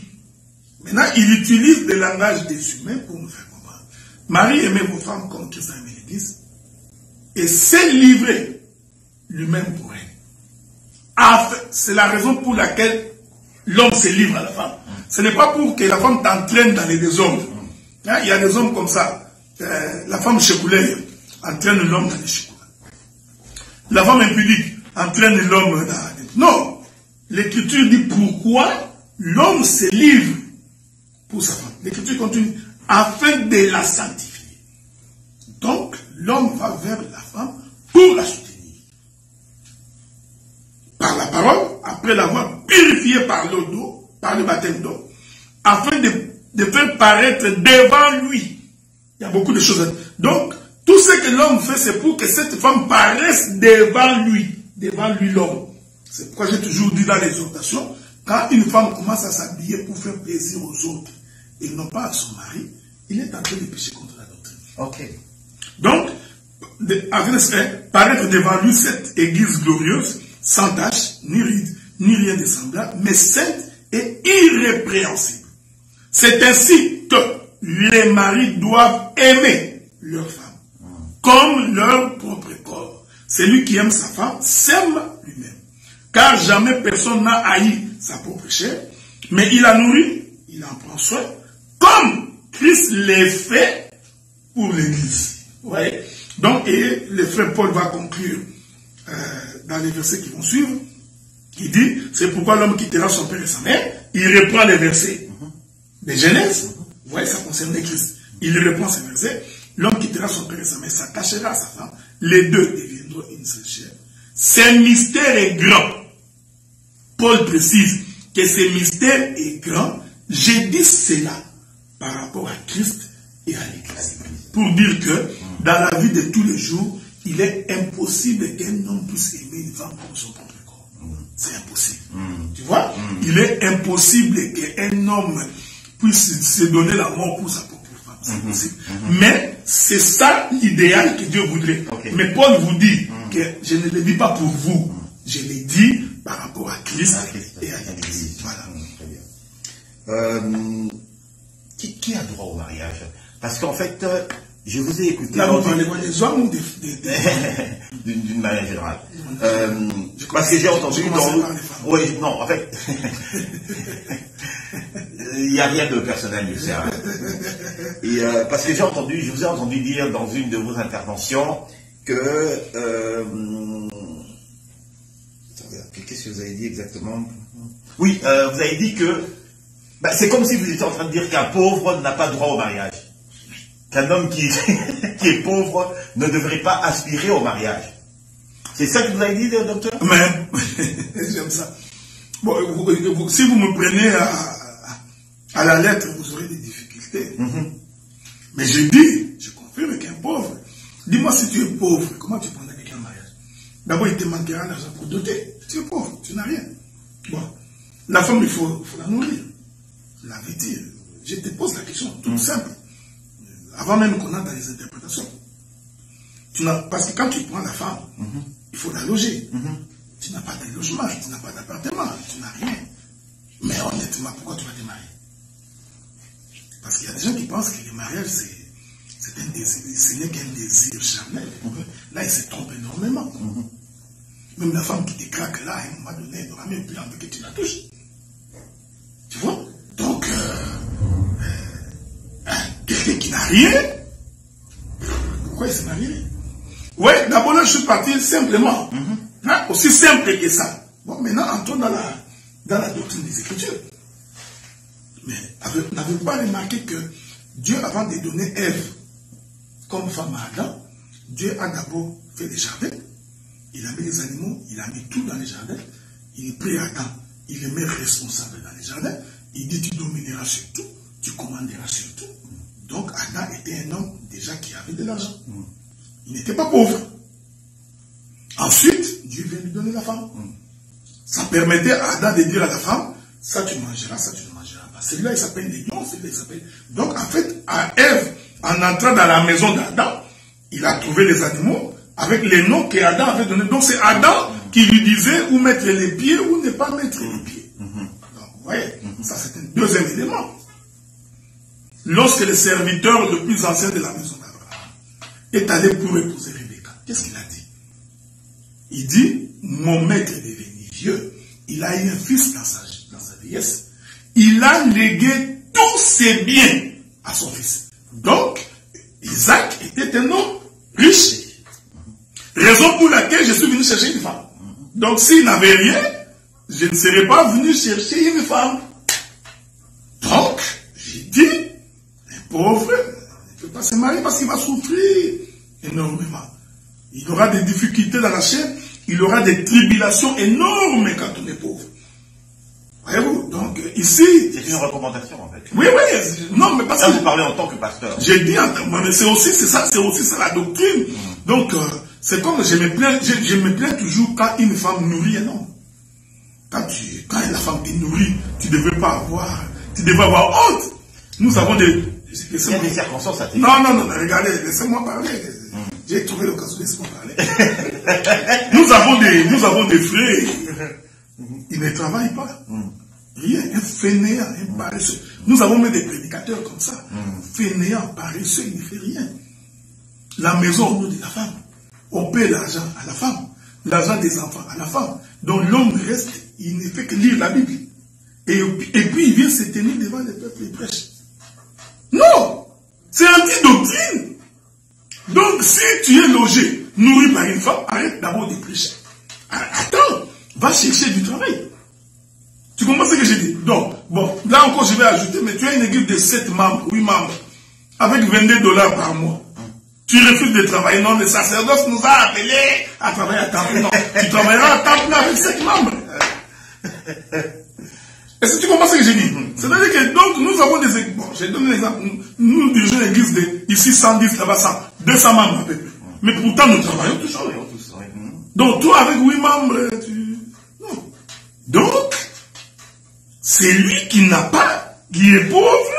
Speaker 2: Maintenant, il utilise le langage des humains pour nous faire comprendre. Marie aimait vos femmes comme Christ a aimé l'Église et s'est livré lui-même pour elle. C'est la raison pour laquelle l'homme se livre à la femme. Ce n'est pas pour que la femme t'entraîne dans les désordres. Il y a des hommes comme ça. La femme chécoulée entraîne l'homme dans les chécoulées. La femme impudique entraîne l'homme dans... Non. L'Écriture dit pourquoi l'homme se livre pour sa femme. L'Écriture continue, afin de la sanctifier. Donc, l'homme va vers la femme pour la soutenir. Par la parole, après l'avoir purifiée purifié par l'eau d'eau, par le baptême d'eau, afin de faire paraître devant lui. Il y a beaucoup de choses. Donc, tout ce que l'homme fait, c'est pour que cette femme paraisse devant lui l'homme. C'est pourquoi j'ai toujours dit dans l'exhortation, quand une femme commence à s'habiller pour faire plaisir aux autres, et non pas à son mari, il est en train de pécher contre la doctrine.
Speaker 1: Ok.
Speaker 2: Donc, paraître devant lui cette église glorieuse, sans tache, ni ride, ni rien de semblable, mais sainte et irrépréhensible. C'est ainsi que les maris doivent aimer leur femme, comme leur propre corps. Celui qui aime sa femme s'aime lui-même. Car jamais personne n'a haï sa propre chair, mais il la nourrit, il en prend soin, comme Christ l'ait fait pour l'Église. Vous voyez? Donc, et le frère Paul va conclure dans les versets qui vont suivre. Il dit, c'est pourquoi l'homme quittera son père et sa mère. Il reprend les versets de Genèse. Vous voyez, ça concerne Christ. Il reprend ces versets. L'homme quittera son père et sa mère, s'attachera à sa femme. Les deux deviendront une seule chair. Ce mystère est grand. Paul précise que ce mystère est grand. J'ai dit cela par rapport à Christ et à l'Église. Pour dire que dans la vie de tous les jours, il est impossible qu'un homme puisse aimer une femme comme son propre corps. C'est impossible. Tu vois? Il est impossible qu'un homme puisse se donner la mort pour sa propre femme. C'est impossible. Mais c'est ça l'idéal que Dieu voudrait. Mais Paul vous dit que je ne le dis pas pour vous. Je le dis par rapport à Christ et à l'Église. Voilà.
Speaker 1: Qui a droit au mariage? Parce qu'en fait, je vous ai écouté.
Speaker 2: Là, vous parlez des hommes ou des
Speaker 1: d'une manière générale. Parce que j'ai entendu dans... Oui, non, en fait, il n'y a rien de personnel, je sais. Hein. Et parce que je vous ai entendu dire dans une de vos interventions que... qu'est-ce que vous avez dit exactement? Oui, vous avez dit que c'est comme si vous étiez en train de dire qu'un pauvre n'a pas droit au mariage. Qu'un homme qui est pauvre ne devrait pas aspirer au mariage. C'est ça que vous avez dit, docteur?
Speaker 2: Mais, j'aime ça. Bon, si vous me prenez à la lettre, vous aurez des difficultés. Mais je confirme qu'un pauvre, dis-moi si tu es pauvre, comment tu prendrais quelqu'un en mariage? D'abord, il te manquera l'argent pour doter. Tu es pauvre, tu n'as rien. Bon, la femme, il faut la nourrir. La vêtir. Je te pose la question, toute simple. Avant même qu'on entre dans les interprétations. Parce que quand tu prends la femme, il faut la loger. Tu n'as pas de logement, tu n'as pas d'appartement, tu n'as rien. Mais honnêtement, pourquoi tu vas te marier? Parce qu'il y a des gens qui pensent que le mariage, c'est un désir, ce n'est qu'un désir charnel. Là, ils se trompent énormément. Même la femme qui te craque là, à un moment donné, elle n'aura même plus envie que tu la touches. Tu vois? Donc, quelqu'un qui n'a rien, pourquoi il se marierait? Oui, d'abord là, je suis parti simplement. Aussi simple que ça. Bon, maintenant, entrons dans la doctrine des Écritures. Mais n'avez-vous pas remarqué que Dieu, avant de donner Ève comme femme à Adam, Dieu a d'abord fait les jardins. Il a mis les animaux, il a mis tout dans les jardins. Il prit Adam, il le met responsable dans les jardins. Il dit, tu domineras sur tout, tu commanderas sur tout. Donc Adam était un homme déjà qui avait de l'argent. Il n'était pas pauvre. Ensuite, Dieu vient lui donner la femme. Ça permettait à Adam de dire à la femme, ça tu mangeras, ça tu ne mangeras pas. Celui-là, il s'appelle les lions, celui-là, il s'appelle... Donc en fait, à Ève, en entrant dans la maison d'Adam, il a trouvé les animaux avec les noms qu'Adam avait donnés. Donc c'est Adam qui lui disait où mettre les pieds ou ne pas mettre les pieds. Donc vous voyez, ça c'est un deuxième élément. Lorsque le serviteur le plus ancien de la maison d'Abraham est allé pour épouser Rebecca, qu'est-ce qu'il a dit? Il dit, mon maître est devenu vieux, il a eu un fils dans sa vieillesse, il a légué tous ses biens à son fils. Donc, Isaac était un homme riche. Raison pour laquelle je suis venu chercher une femme. Donc, s'il n'avait rien, je ne serais pas venu chercher une femme. Donc, j'ai dit, un pauvre ne peut pas se marier parce qu'il va souffrir énormément. Il aura des difficultés dans la chair, il aura des tribulations énormes quand on est pauvre. Voyez-vous, donc ici...
Speaker 1: C'est une recommandation en fait.
Speaker 2: Oui, oui, non, mais parce
Speaker 1: que...
Speaker 2: Là,
Speaker 1: vous parlez en tant que pasteur.
Speaker 2: J'ai dit, mais c'est aussi ça la doctrine. Donc, c'est comme je me plains toujours quand une femme nourrit un homme. Quand la femme te nourrit, tu devais avoir honte. Nous avons des...
Speaker 1: Il y a des circonstances à tenir.
Speaker 2: Non, regardez, laissez-moi parler. J'ai trouvé l'occasion de laisser-moi parler. nous avons des frères. Ils ne travaillent pas. Rien, un fainéant, un paresseux. Nous avons même des prédicateurs comme ça. Fainéant, paresseux, il ne fait rien. La maison au nom de la femme. On paie l'argent à la femme. L'argent des enfants à la femme. Donc l'homme reste, il ne fait que lire la Bible. Et puis il vient se tenir devant le peuple et prêche. Non! C'est anti-doctrine. Donc si tu es logé, nourri par une femme, arrête d'abord de prêcher. Attends, va chercher du travail. Tu comprends ce que j'ai dit? Donc, bon, là encore je vais ajouter, mais tu as une équipe de 7 membres, 8 membres, avec $22 par mois. Tu refuses de travailler. Non, le sacerdoce nous a appelés à travailler à temps plein. Non, tu travailleras à temps plein avec 7 membres. Est-ce que tu comprends ce que j'ai dit? C'est-à-dire que donc nous avons des équipes. Bon, je donne l'exemple. Nous dirigeons l'église de ici 110, là-bas 100, 200 membres à peu près. Mais pourtant nous travaillons tous. Donc toi avec 8 membres, non. Donc, c'est lui qui n'a pas, qui est pauvre.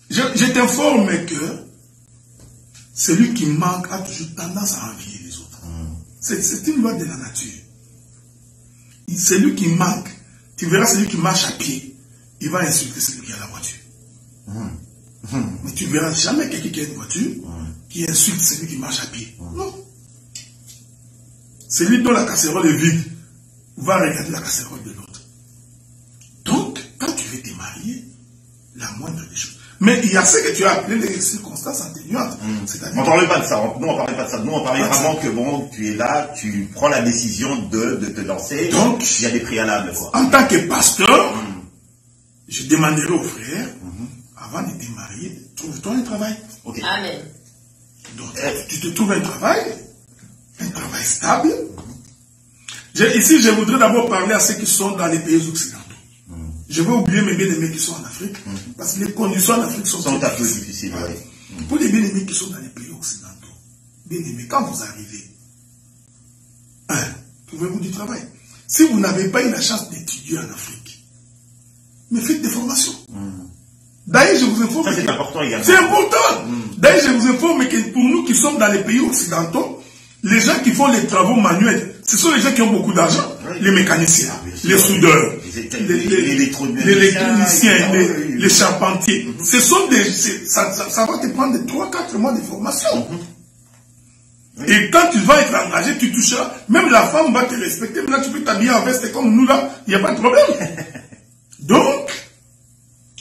Speaker 2: Je t'informe que celui qui manque a toujours tendance à envier les autres. C'est une loi de la nature. Celui qui manque, tu verras celui qui marche à pied, il va insulter celui qui a la voiture. Mais tu verras jamais quelqu'un qui a une voiture qui insulte celui qui marche à pied. Non. Celui dont la casserole est vide va regarder la casserole de l'autre. Donc, quand tu veux te marier, la moindre des choses. Mais il y a ce que tu as appelé les circonstances atténuantes.
Speaker 1: On ne parlait pas de ça. Nous, on parlait pas de ça. Nous, on parlait vraiment que bon, tu es là, tu prends la décision de te lancer. Donc, il y a des préalables. Quoi.
Speaker 2: En tant que pasteur, je demanderai aux frères, avant de te marier, trouve-toi un travail.
Speaker 3: Okay. Amen.
Speaker 2: Donc, tu te trouves un travail stable. Ici, je voudrais d'abord parler à ceux qui sont dans les pays occidentaux. Je vais oublier mes bien-aimés qui sont en Afrique, parce que les conditions en Afrique sont
Speaker 1: un peu difficiles.
Speaker 2: Pour les bien-aimés qui sont dans les pays occidentaux, bien-aimés, quand vous arrivez, trouvez-vous du travail. Si vous n'avez pas eu la chance d'étudier en Afrique, mais faites des formations. D'ailleurs, je vous informe.
Speaker 1: C'est important également.
Speaker 2: C'est important. D'ailleurs, je vous informe que pour nous qui sommes dans les pays occidentaux, les gens qui font les travaux manuels, ce sont les gens qui ont beaucoup d'argent. Les mécaniciens, les soudeurs, les électroniciens, les charpentiers. Ce sont des... Ça va te prendre 3-4 mois de formation. Et quand tu vas être engagé, tu toucheras. Même la femme va te respecter. Mais là, tu peux t'habiller en veste comme nous, là. Il n'y a pas de problème. Donc,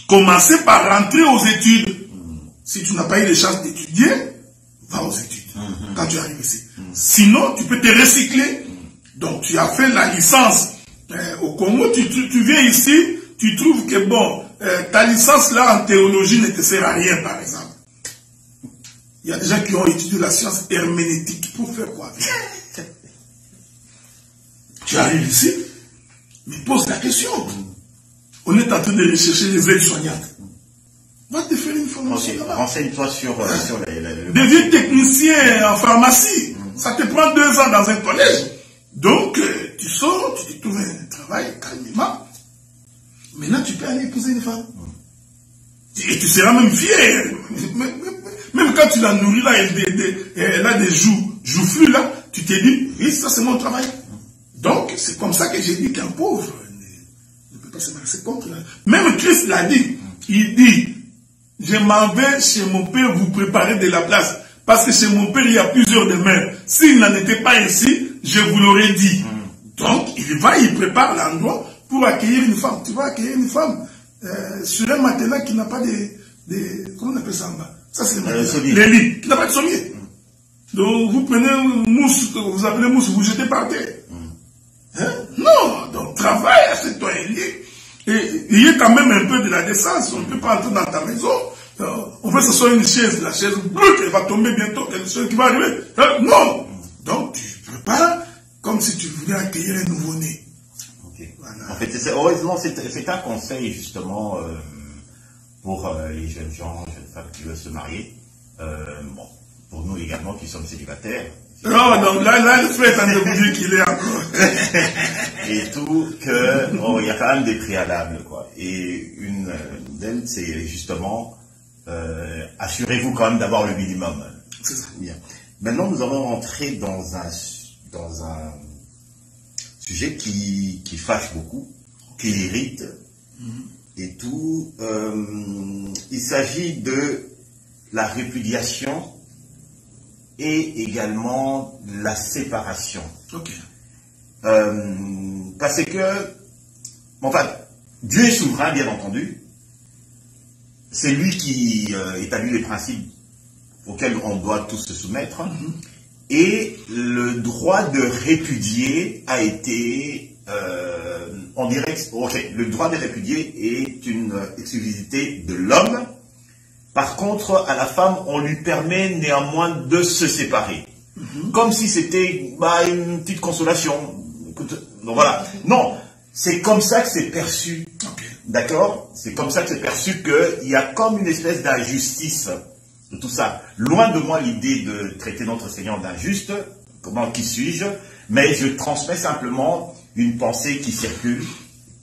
Speaker 2: commencez par rentrer aux études. Si tu n'as pas eu la chance d'étudier, va aux études. Quand tu arrives ici. Sinon, tu peux te recycler. Donc, tu as fait la licence au Congo. Tu viens ici, tu trouves que bon, ta licence là en théologie ne te sert à rien, par exemple. Il y a des gens qui ont étudié la science herméneutique. Pour faire quoi? Tu arrives ici, mais pose la question. On est en train de rechercher les aides-soignantes. Va te faire une formation là-bas.
Speaker 1: Renseigne-toi sur
Speaker 2: deviens technicien en pharmacie. Ça te prend 2 ans dans un collège. Donc, tu sors, tu te trouves un travail calmement. Maintenant, tu peux aller épouser une femme. Et tu seras même fier. Même quand tu la nourris là, elle a des joufflus là, tu te dis, oui, ça c'est mon travail. Donc, c'est comme ça que j'ai dit qu'un pauvre ne peut pas se marier. C'est contre. Même Christ l'a dit. Il dit, je m'en vais chez mon père vous préparer de la place. Parce que chez mon père, il y a plusieurs demeures. S'il n'en était pas ici, je vous l'aurais dit. Donc, il prépare l'endroit pour accueillir une femme. Tu vas accueillir une femme sur un matelas qui n'a pas de comment on appelle ça en bas? Ça, c'est les lits. Qui n'a pas de sommier. Donc, vous prenez une mousse, que vous appelez mousse, vous jetez par terre. Non, donc travaille, achète-toi un lit. Et il y a quand même un peu de la décence. On ne peut pas entrer dans ta maison. On veut que ce soit une chaise, la chaise bleue, elle va tomber bientôt, quelque chose qui va arriver. Non. Donc tu prépares comme si tu voulais accueillir un nouveau-né.
Speaker 1: Okay.
Speaker 2: Voilà.
Speaker 1: En fait, heureusement, c'est un conseil justement pour les jeunes gens, jeunes femmes qui veulent se marier. Bon, pour nous également qui sommes célibataires.
Speaker 2: Non, donc là, le frère est en train de vous dire qu'il est encore.
Speaker 1: Et tout, que oh, il y a quand même des préalables, quoi. Et une d'elles, c'est justement assurez-vous quand même d'avoir le minimum.
Speaker 2: C'est ça.
Speaker 1: Bien. Maintenant, nous allons rentrer dans un sujet qui fâche beaucoup, qui irrite et tout. Il s'agit de la répudiation et également la séparation.
Speaker 2: Ok.
Speaker 1: Parce que, enfin, Dieu est souverain, bien entendu. C'est lui qui établit les principes auxquels on doit tous se soumettre. Et le droit de répudier a été, on dirait, le droit de répudier est une exclusivité de l'homme. Par contre, à la femme, on lui permet néanmoins de se séparer. Comme si c'était une petite consolation. Écoute, donc voilà. Non, c'est comme ça que c'est perçu.
Speaker 2: Okay.
Speaker 1: D'accord? C'est comme ça que c'est perçu qu'il y a comme une espèce d'injustice de tout ça. Loin de moi l'idée de traiter notre Seigneur d'injuste. Comment, qui suis-je? Mais je transmets simplement une pensée qui circule.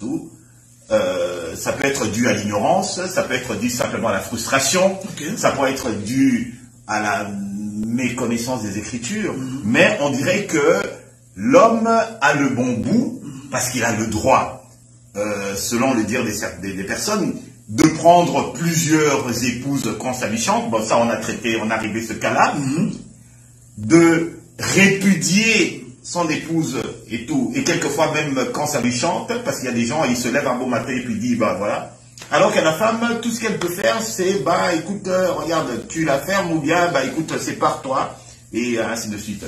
Speaker 1: Tout. Ça peut être dû à l'ignorance, ça peut être dû simplement à la frustration, ça peut être dû à la méconnaissance des Écritures, mais on dirait que l'homme a le bon bout, parce qu'il a le droit, selon le dire des personnes, de prendre plusieurs épouses quand ça lui chante. Bon, ça on a traité, on a arrivé ce cas-là, de répudier son épouse et tout, et quelquefois même quand ça lui chante, parce qu'il y a des gens, ils se lèvent un beau matin et puis disent, bah voilà. Alors que la femme, tout ce qu'elle peut faire, c'est, bah écoute, regarde, tu la fermes, ou bien, bah écoute, sépare-toi, et ainsi de suite.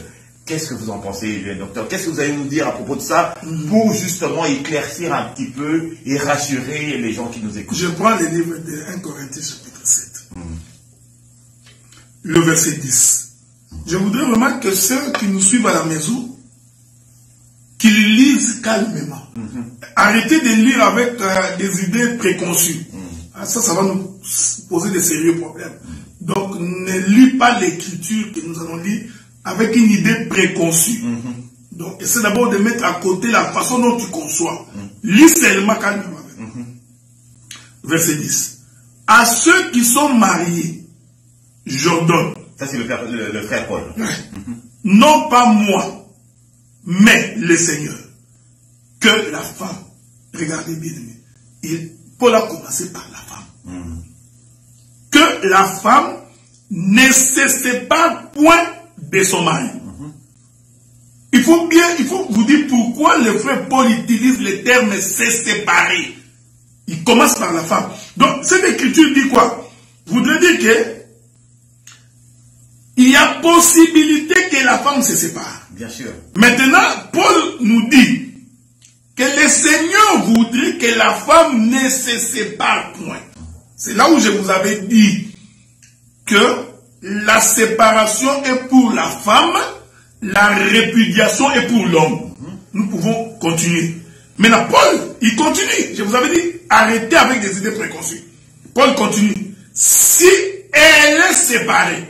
Speaker 1: Qu'est-ce que vous en pensez, docteur? Qu'est-ce que vous allez nous dire à propos de ça, pour justement éclaircir un petit peu et rassurer les gens qui nous écoutent?
Speaker 2: Je prends le livre de 1 Corinthiens chapitre 7. Le verset 10. Je voudrais vraiment que ceux qui nous suivent à la maison, qu'ils lisent calmement. Arrêtez de lire avec des idées préconçues. Ça va nous poser de sérieux problèmes. Donc, ne lis pas l'écriture que nous allons lire avec une idée préconçue. Donc, essaie d'abord de mettre à côté la façon dont tu conçois. Lis seulement calmement. Verset 10. À ceux qui sont mariés, j'ordonne.
Speaker 1: Ça, c'est le frère Paul.
Speaker 2: Non pas moi, mais le Seigneur, que la femme, regardez bien, Paul a commencé par la femme, que la femme ne se sépare point de son mari. Il faut vous dire pourquoi le frère Paul utilise le terme se séparer. Il commence par la femme. Donc cette écriture dit quoi? Voudrait dire que il y a possibilité que la femme se sépare.
Speaker 1: Bien sûr.
Speaker 2: Maintenant, Paul nous dit que le Seigneur voudrait que la femme ne se sépare point. C'est là où je vous avais dit que la séparation est pour la femme, la répudiation est pour l'homme. Nous pouvons continuer. Maintenant, Paul, il continue. Je vous avais dit, arrêtez avec des idées préconçues. Paul continue. Si elle est séparée,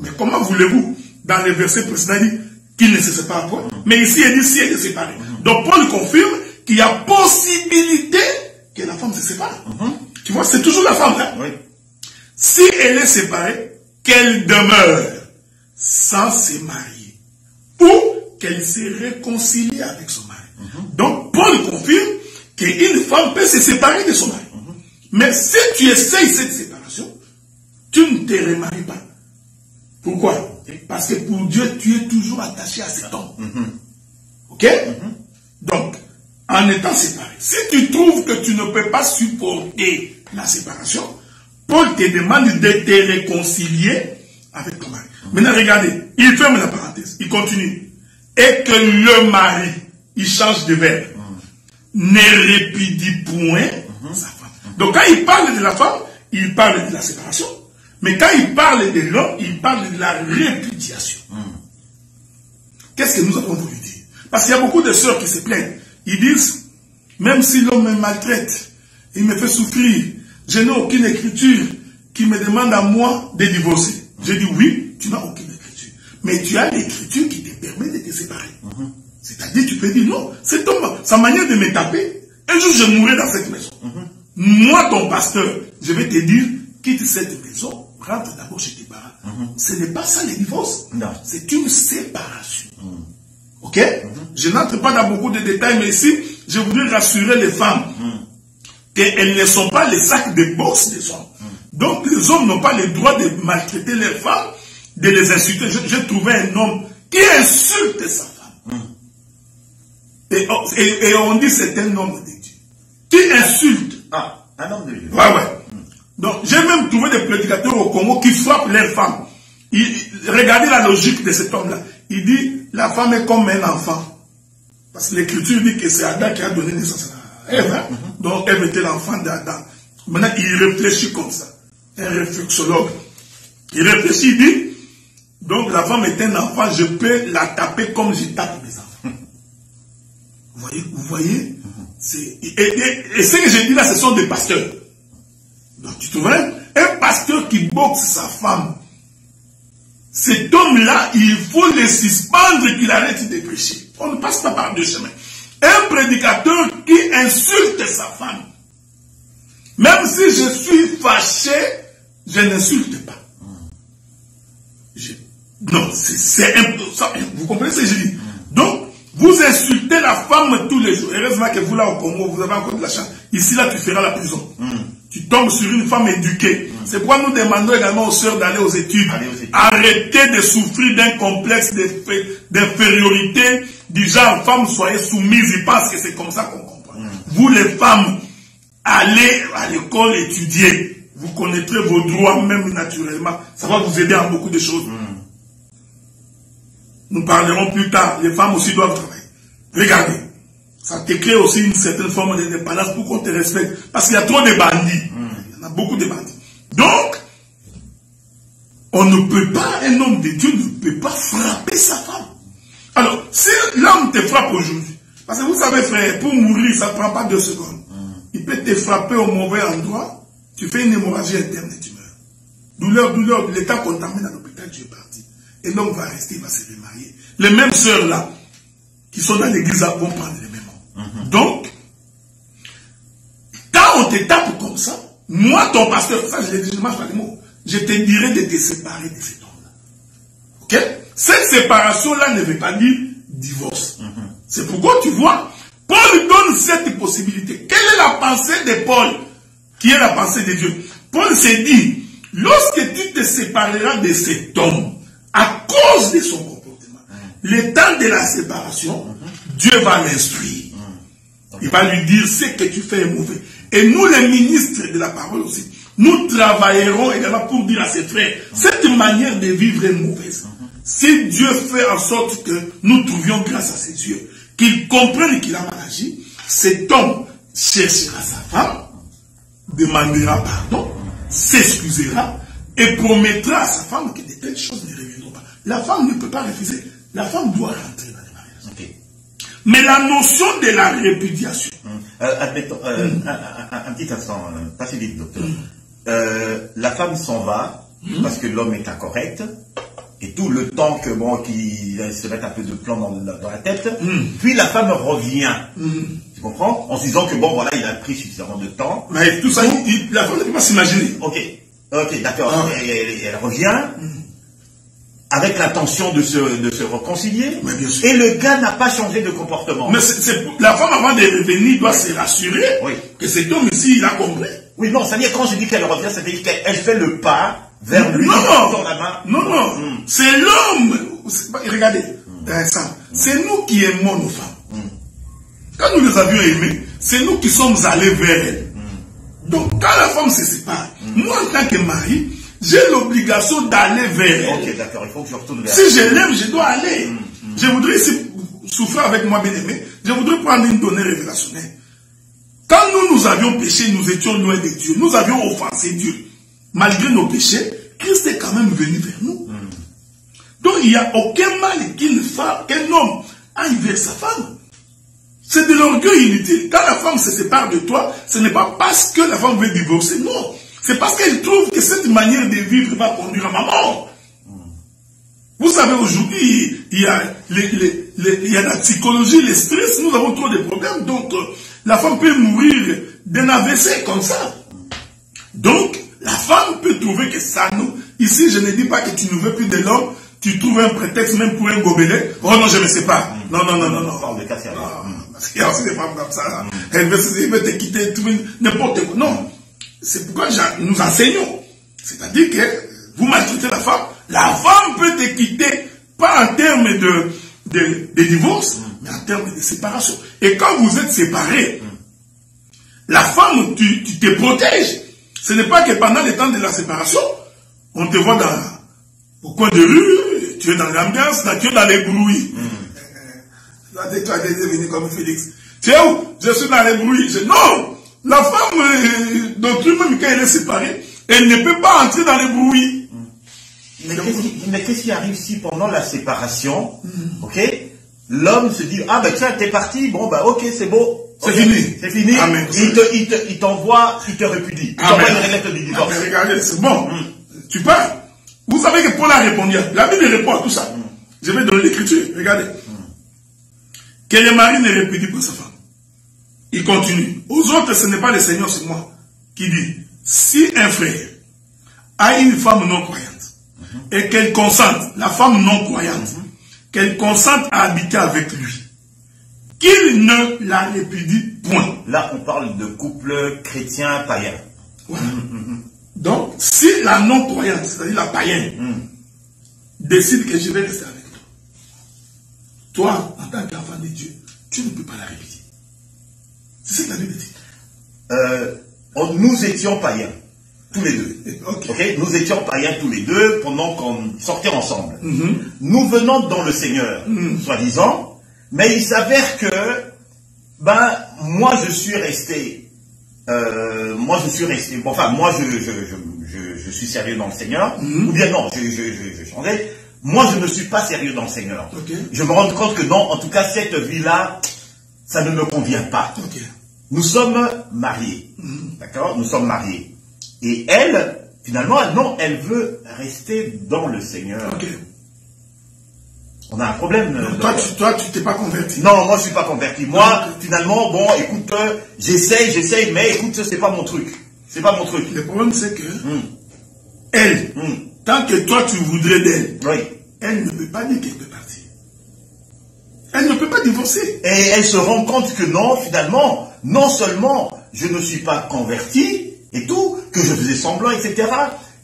Speaker 2: mais comment voulez-vous, dans les versets précédents, il dit qu'il ne se sépare pas. Mais ici, il dit si elle est séparée. Donc, Paul confirme qu'il y a possibilité que la femme se sépare. Tu vois, c'est toujours la femme là. Oui. Si elle est séparée, qu'elle demeure sans se marier. Ou qu'elle se réconcilie avec son mari. Donc, Paul confirme qu'une femme peut se séparer de son mari. Mais si tu essayes cette séparation, tu ne te remaries pas. Pourquoi? Parce que pour Dieu, tu es toujours attaché à cet homme. Ok? Donc, en étant séparé, si tu trouves que tu ne peux pas supporter la séparation, Paul te demande de te réconcilier avec ton mari. Maintenant, regardez, il ferme la parenthèse, il continue. Et que le mari, il change de verbe, ne répudie point sa femme. Donc, quand il parle de la femme, il parle de la séparation. Mais quand il parle de l'homme, il parle de la répudiation. Qu'est-ce que nous avons voulu dire? Parce qu'il y a beaucoup de sœurs qui se plaignent. Ils disent, Même si l'homme me maltraite, il me fait souffrir, je n'ai aucune écriture qui me demande à moi de divorcer. Je dis oui, tu n'as aucune écriture. Mais tu as l'écriture qui te permet de te séparer. C'est-à-dire, tu peux dire non, c'est sa manière de me taper. Un jour, je mourrai dans cette maison. Moi, ton pasteur, je vais te dire, quitte cette maison, rentre d'abord chez tes parents. Ce n'est pas ça le divorce. C'est une séparation. Ok? Je n'entre pas dans beaucoup de détails, mais ici, je voudrais rassurer les femmes qu'elles ne sont pas les sacs de boxe des hommes. Donc, les hommes n'ont pas le droit de maltraiter les femmes, de les insulter. J'ai trouvé un homme qui insulte sa femme. Et on dit c'est un homme de Dieu. Qui insulte.
Speaker 1: Ah, un homme de Dieu.
Speaker 2: Ouais. Donc, j'ai même trouvé des prédicateurs au Congo qui frappent leurs femmes. Regardez la logique de cet homme-là. Il dit, la femme est comme un enfant. Parce que l'écriture dit que c'est Adam qui a donné naissance à Ève. Donc, Ève était l'enfant d'Adam. Maintenant, il réfléchit comme ça. Un réflexologue. Il réfléchit, il dit, donc la femme est un enfant, je peux la taper comme je tape mes enfants. Vous voyez et ce que je dis là, ce sont des pasteurs. Donc, tu trouves un pasteur qui boxe sa femme. Cet homme-là, il faut le suspendre qu'il arrête de prêcher. On ne passe pas par deux chemins. Un prédicateur qui insulte sa femme. Même si je suis fâché, je n'insulte pas. Non, c'est impossible. Vous comprenez ce que je dis? Donc, vous insultez la femme tous les jours. Heureusement que vous là au Congo, vous avez encore de la chance. Ici, là, tu feras la prison. Tu tombes sur une femme éduquée. C'est pourquoi nous demandons également aux sœurs d'aller aux études. Arrêtez de souffrir d'un complexe d'infériorité du genre femme, soyez soumises. Ils pensent que c'est comme ça qu'on comprend. Vous les femmes, allez à l'école étudier. Vous connaîtrez vos droits même naturellement. Ça va vous aider en beaucoup de choses. Nous parlerons plus tard. Les femmes aussi doivent travailler. Regardez. Ça te crée aussi une certaine forme d'indépendance pour qu'on te respecte. Parce qu'il y a trop de bandits. Il y en a beaucoup de bandits. Donc, on ne peut pas, un homme de Dieu ne peut pas frapper sa femme. Alors, si l'homme te frappe aujourd'hui, parce que vous savez frère, pour mourir, ça ne prend pas 2 secondes. Il peut te frapper au mauvais endroit, tu fais une hémorragie interne et tu meurs. Douleur, l'état contaminé à l'hôpital, tu es parti. Et l'homme va rester, il va se remarier. Les mêmes sœurs là, qui sont dans l'église, vont prendre les mêmes hommes. Donc, quand on te tape comme ça, moi, ton pasteur, ça je l'ai dit, je ne marche pas les mots, je te dirai de te séparer de cet homme-là. Ok? Cette séparation-là ne veut pas dire divorce. C'est pourquoi tu vois, Paul donne cette possibilité. Quelle est la pensée de Paul, qui est la pensée de Dieu? Paul s'est dit, lorsque tu te sépareras de cet homme, à cause de son comportement, le temps de la séparation, Dieu va l'instruire. Il va lui dire ce que tu fais est mauvais. Et nous, les ministres de la parole aussi, nous travaillerons également pour dire à ses frères, cette manière de vivre est mauvaise. Si Dieu fait en sorte que nous trouvions grâce à ses yeux, qu'il comprenne qu'il a mal agi, cet homme cherchera sa femme, demandera pardon, s'excusera et promettra à sa femme que de telles choses ne reviendront pas. La femme ne peut pas refuser. La femme doit rentrer dans le mariage. Mais la notion de la répudiation.
Speaker 1: Admettons, un petit instant, pas si vite, docteur. La femme s'en va parce que l'homme est incorrect. Et tout le temps que bon, qu'il se mette un peu de plan dans la tête, puis la femme revient. Tu comprends? En se disant que bon, voilà, il a pris suffisamment de temps.
Speaker 2: Mais tout ça, la femme ne peut pas s'imaginer.
Speaker 1: Ok, d'accord. Elle revient avec l'intention de se réconcilier.
Speaker 2: Mais bien sûr.
Speaker 1: Et le gars n'a pas changé de comportement.
Speaker 2: Mais la femme, avant de revenir, doit se rassurer que cet homme ici, il a compris.
Speaker 1: Oui, non, c'est-à-dire quand je dis qu'elle revient, c'est-à-dire qu'elle fait le pas vers lui,
Speaker 2: non,
Speaker 1: la main.
Speaker 2: Non. C'est l'homme. Regardez, c'est nous qui aimons nos femmes. Quand nous les avions aimées, c'est nous qui sommes allés vers elles. Donc, quand la femme se sépare, moi, en tant que mari, j'ai l'obligation d'aller vers elle.
Speaker 1: Ok, d'accord, il faut que je retourne vers
Speaker 2: elle. Si je l'aime, je dois aller. Je voudrais souffrir avec moi, bien-aimé. Je voudrais prendre une donnée révélationnelle. Quand nous avions péché, nous étions loin de Dieu. Nous avions offensé Dieu. Malgré nos péchés, Christ est quand même venu vers nous. Donc il n'y a aucun mal qu'un homme aille vers sa femme. C'est de l'orgueil inutile. Quand la femme se sépare de toi, ce n'est pas parce que la femme veut divorcer, non. C'est parce qu'elle trouve que cette manière de vivre va conduire à ma mort. Vous savez, aujourd'hui, il y a la psychologie, le stress, nous avons trop de problèmes. Donc, la femme peut mourir d'un AVC comme ça. Donc, la femme peut trouver que ça nous... Ici, je ne dis pas que tu ne veux plus de l'homme, tu trouves un prétexte même pour un gobelet. Oh non, je ne sais pas. Non. Parce qu'il y a aussi des femmes comme ça. Elle veut te quitter, n'importe quoi. Non. C'est pourquoi nous enseignons. C'est-à-dire que vous maltraitez la femme peut te quitter, pas en termes de divorce, mais en termes de séparation. Et quand vous êtes séparés, la femme, tu te protèges. Ce n'est pas que pendant le temps de la séparation, on te voit au coin de rue, tu es dans l'ambiance, tu es dans les bruits. Tu as devenu comme Félix. Tu es où? Je suis dans les bruits. Non! La femme, donc même quand elle est séparée, elle ne peut pas entrer dans les bruits.
Speaker 1: Mais qu'est-ce qui arrive si pendant la séparation, ok, l'homme se dit, ah ben tiens, t'es parti, bon ben ok, c'est beau.
Speaker 2: C'est fini.
Speaker 1: C'est fini.
Speaker 2: Amen.
Speaker 1: Il t'envoie, il te repudie. Il t'envoie une lettre du divorce.
Speaker 2: Amen. Regardez, c'est bon. Tu pars. Vous savez que Paul a répondu. La Bible répond à tout ça. Je vais donner l'écriture. Regardez. Que le mari ne répudie pas sa femme. Il continue. Aux autres, ce n'est pas le Seigneur, c'est moi qui dit, si un frère a une femme non croyante et qu'elle consente, la femme non croyante, qu'elle consente à habiter avec lui, qu'il ne la répudie point.
Speaker 1: Là, on parle de couple chrétien païen.
Speaker 2: Voilà. Donc, si la non-croyante, c'est-à-dire la païenne, décide que je vais rester avec toi, en tant qu'enfant de Dieu, tu ne peux pas la répudier. C'est ce que la Bible dit.
Speaker 1: Nous étions païens, tous les deux.
Speaker 2: Okay.
Speaker 1: Nous étions païens tous les deux pendant qu'on sortait ensemble. Nous venons dans le Seigneur, soi-disant, mais il s'avère que, moi je suis resté, enfin moi je suis sérieux dans le Seigneur, ou bien non, je changeais. Moi je ne suis pas sérieux dans le Seigneur. Je me rends compte que non, en tout cas cette vie-là, ça ne me convient pas. Nous sommes mariés, d'accord? Nous sommes mariés. Et elle, finalement, non, elle veut rester dans le Seigneur. On a un problème.
Speaker 2: Toi, tu t'es pas converti.
Speaker 1: Non, moi, je suis pas converti. Moi, finalement, bon, écoute, j'essaye, mais écoute, c'est pas mon truc. C'est pas mon truc.
Speaker 2: Le problème, c'est que, elle, tant que toi, tu voudrais d'elle, elle ne peut pas dire qu'elle peut partir. Elle ne peut pas divorcer.
Speaker 1: Et elle se rend compte que non, finalement, non seulement je ne suis pas converti et tout, que je faisais semblant, etc.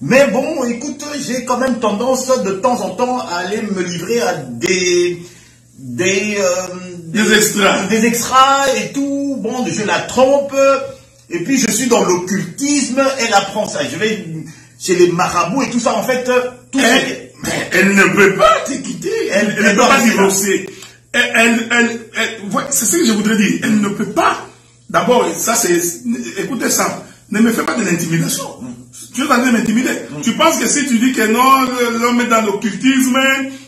Speaker 1: Mais bon, écoute, j'ai quand même tendance de temps en temps à aller me livrer à des extras et tout. Bon, je la trompe. Et puis je suis dans l'occultisme. Elle apprend ça. Je vais chez les marabouts et tout ça. En fait, tout ça.
Speaker 2: Mais elle ne peut pas te quitter. Elle ne peut pas divorcer. C'est ce que je voudrais dire. Elle ne peut pas. D'abord, ça c'est... Écoutez ça. Ne me fais pas de l'intimidation. Tu es en train de m'intimider. Tu penses que si tu dis que non, l'homme est dans l'occultisme,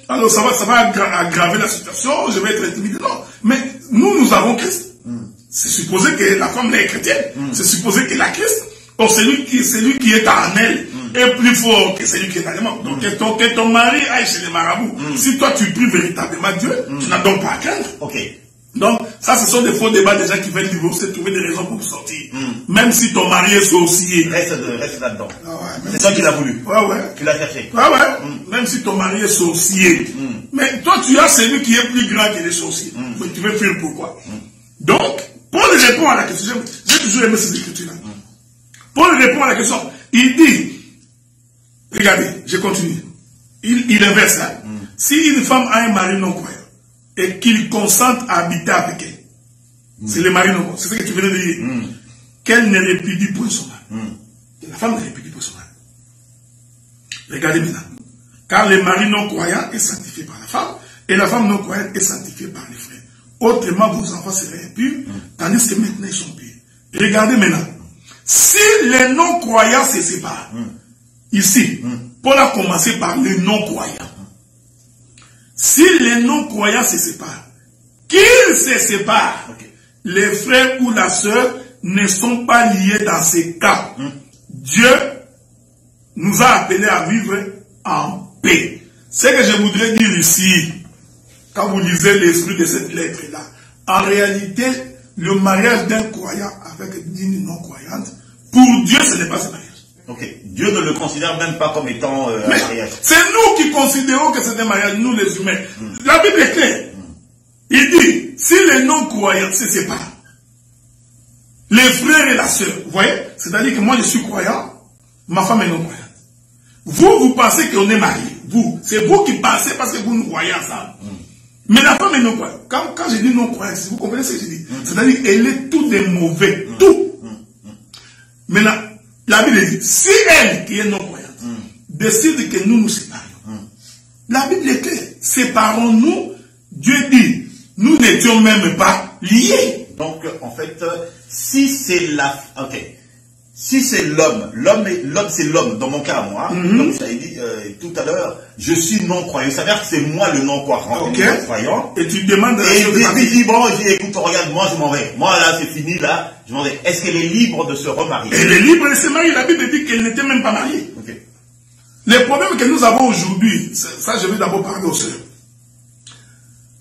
Speaker 2: alors ça va aggraver la situation, je vais être intimidé. Non. Mais nous avons Christ. C'est supposé que la femme est chrétienne. C'est supposé que la Christ, celui qui est en elle, est plus fort que celui qui est en elle. Donc que ton mari aille chez les marabouts. Si toi tu pries véritablement Dieu, tu n'as donc pas à craindre. Donc, ça, ce sont des faux débats des gens qui veulent divorcer, trouver des raisons pour sortir. Même si ton mari est sorcier.
Speaker 1: Reste là-dedans. C'est ça qu'il a voulu. Tu l'as cherché.
Speaker 2: Même si ton mari est sorcier. Mais toi, tu as celui qui est plus grand que les sorciers. Mais tu veux fuir pourquoi? Donc, Paul répond à la question. J'ai toujours aimé ces écritures-là. Paul répond à la question. Il dit, regardez, je continue. Il inverse là. Si une femme a un mari non croyant, et qu'il consente à habiter avec elle. C'est le mari non. C'est ce que tu venais de dire. Qu'elle ne répudie point son mari. La femme ne répudie point son mari. Regardez maintenant. Car le mari non croyant est sanctifié par la femme, et la femme non croyante est sanctifiée par les frères. Autrement, vos enfants seraient impurs, tandis que maintenant ils sont purs. Regardez maintenant. Si les non croyants se séparent, ici, Paul a commencé par les non croyants. Si les non-croyants se séparent, qu'ils se séparent. les frères ou la sœur ne sont pas liés dans ces cas. Dieu nous a appelés à vivre en paix. Ce que je voudrais dire ici, quand vous lisez l'esprit de cette lettre-là, en réalité, le mariage d'un croyant avec une non-croyante, pour Dieu, ce n'est pas ce mariage.
Speaker 1: Ok. Dieu ne le considère même pas comme étant un mariage.
Speaker 2: C'est nous qui considérons que c'est un mariage, nous les humains. La Bible est claire. Il dit, si les non-croyants se séparent, les frères et la sœur, vous voyez, c'est-à-dire que moi je suis croyant, ma femme est non-croyante. Vous pensez qu'on est mariés. Vous, c'est vous qui pensez parce que vous nous voyez ensemble. Mais la femme est non-croyante. Quand je dis non-croyante, vous comprenez ce que je dis? C'est-à-dire qu'elle est tout des mauvais. Tout. Maintenant, la Bible dit, si elle, qui est non-croyante, décide que nous nous séparions, la Bible est claire. Séparons-nous. Dieu dit, nous n'étions même pas liés.
Speaker 1: Donc, en fait, si c'est la... Ok. Si c'est l'homme c'est l'homme, dans mon cas, moi, comme j'avais dit tout à l'heure, je suis non-croyant. Ça veut dire que c'est moi le non-croyant.
Speaker 2: Et tu demandes...
Speaker 1: Et il dit, bon, écoute, regarde, moi je m'en vais. Moi là, c'est fini, là, je m'en vais. Est-ce qu'elle est libre de se remarier?
Speaker 2: Elle est libre de se marier. La Bible dit qu'elle n'était même pas mariée. Les problèmes que nous avons aujourd'hui, ça je vais d'abord parler aux sœurs.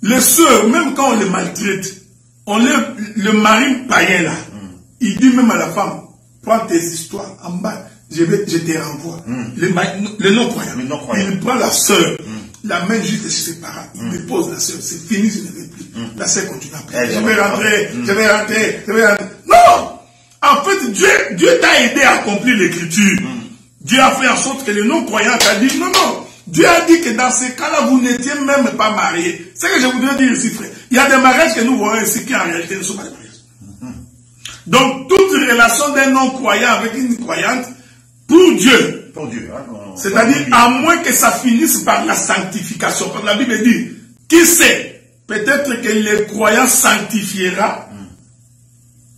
Speaker 2: Les sœurs, même quand on les maltraite, le mari païen là, il dit même à la femme, prends tes histoires en bas, je te renvoie. Le non-croyant, il prend la sœur, la main juste chez ses parents, il dépose la sœur, c'est fini, je ne vais plus. La sœur continue à pleurer. Je vais rentrer. Non! En fait, Dieu t'a aidé à accomplir l'écriture. Dieu a fait en sorte que le non-croyant t'a dit, non. Dieu a dit que dans ces cas-là, vous n'étiez même pas mariés. C'est ce que je voudrais dire ici, frère. Il y a des mariages que nous voyons ici qui en réalité ne sont pas des mariages. Donc, toute relation d'un non-croyant avec une croyante, pour Dieu, c'est-à-dire à moins que ça finisse par la sanctification. Parce que la Bible dit, qui sait, peut-être que le croyant sanctifiera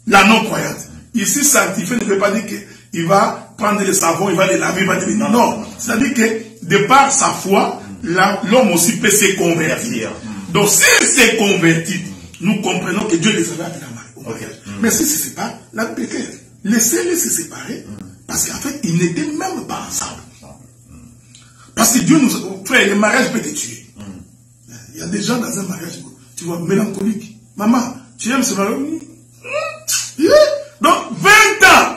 Speaker 2: la non-croyante. Ici, sanctifier ne veut pas dire qu'il va prendre le savon, il va le laver, il va devenir. Non, c'est-à-dire que de par sa foi, l'homme aussi peut se convertir. Donc, s'il s'est converti, nous comprenons que Dieu les avait appelés au mariage. Mais si ce n'est pas la péché, laissez-les se séparer, parce qu'en fait, ils n'étaient même pas ensemble. Parce que Dieu nous... Frère, le mariage peut te tuer. Il y a des gens dans un mariage, tu vois, mélancolique. Maman, tu aimes ce mariage? Donc, 20 ans,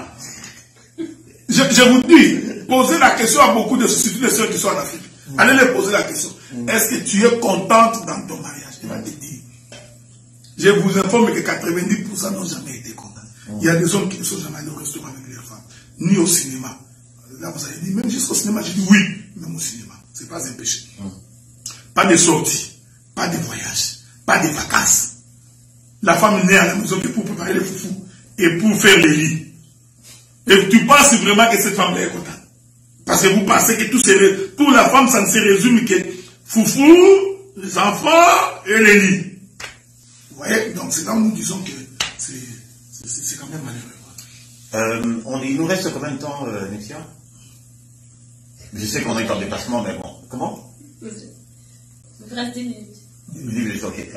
Speaker 2: je vous dis, posez la question à beaucoup de surtout de ceux qui sont en Afrique. Allez leur poser la question. Est-ce que tu es contente dans ton mariage? Il va te dire. Je vous informe que 90% n'ont jamais été contents. Il y a des hommes qui ne sont jamais allés au restaurant avec leurs femmes, ni au cinéma. Là, vous avez dit, même jusqu'au cinéma, j'ai dit oui, même au cinéma. Ce n'est pas un péché. Pas de sortie, pas de voyage, pas de vacances. La femme n'est à la maison que pour préparer les foufous et pour faire les lits. Et tu penses vraiment que cette femme est contente. Parce que vous pensez que tout c'est... Pour la femme, ça ne se résume que foufou, les enfants et les lits. Vous voyez? Donc c'est quand nous disons que c'est quand même malheureux.
Speaker 1: Il nous reste combien de temps, Nexia? Je sais qu'on est en dépassement, mais bon. Comment?
Speaker 3: Il reste 10 minutes.
Speaker 1: 10 minutes, ok.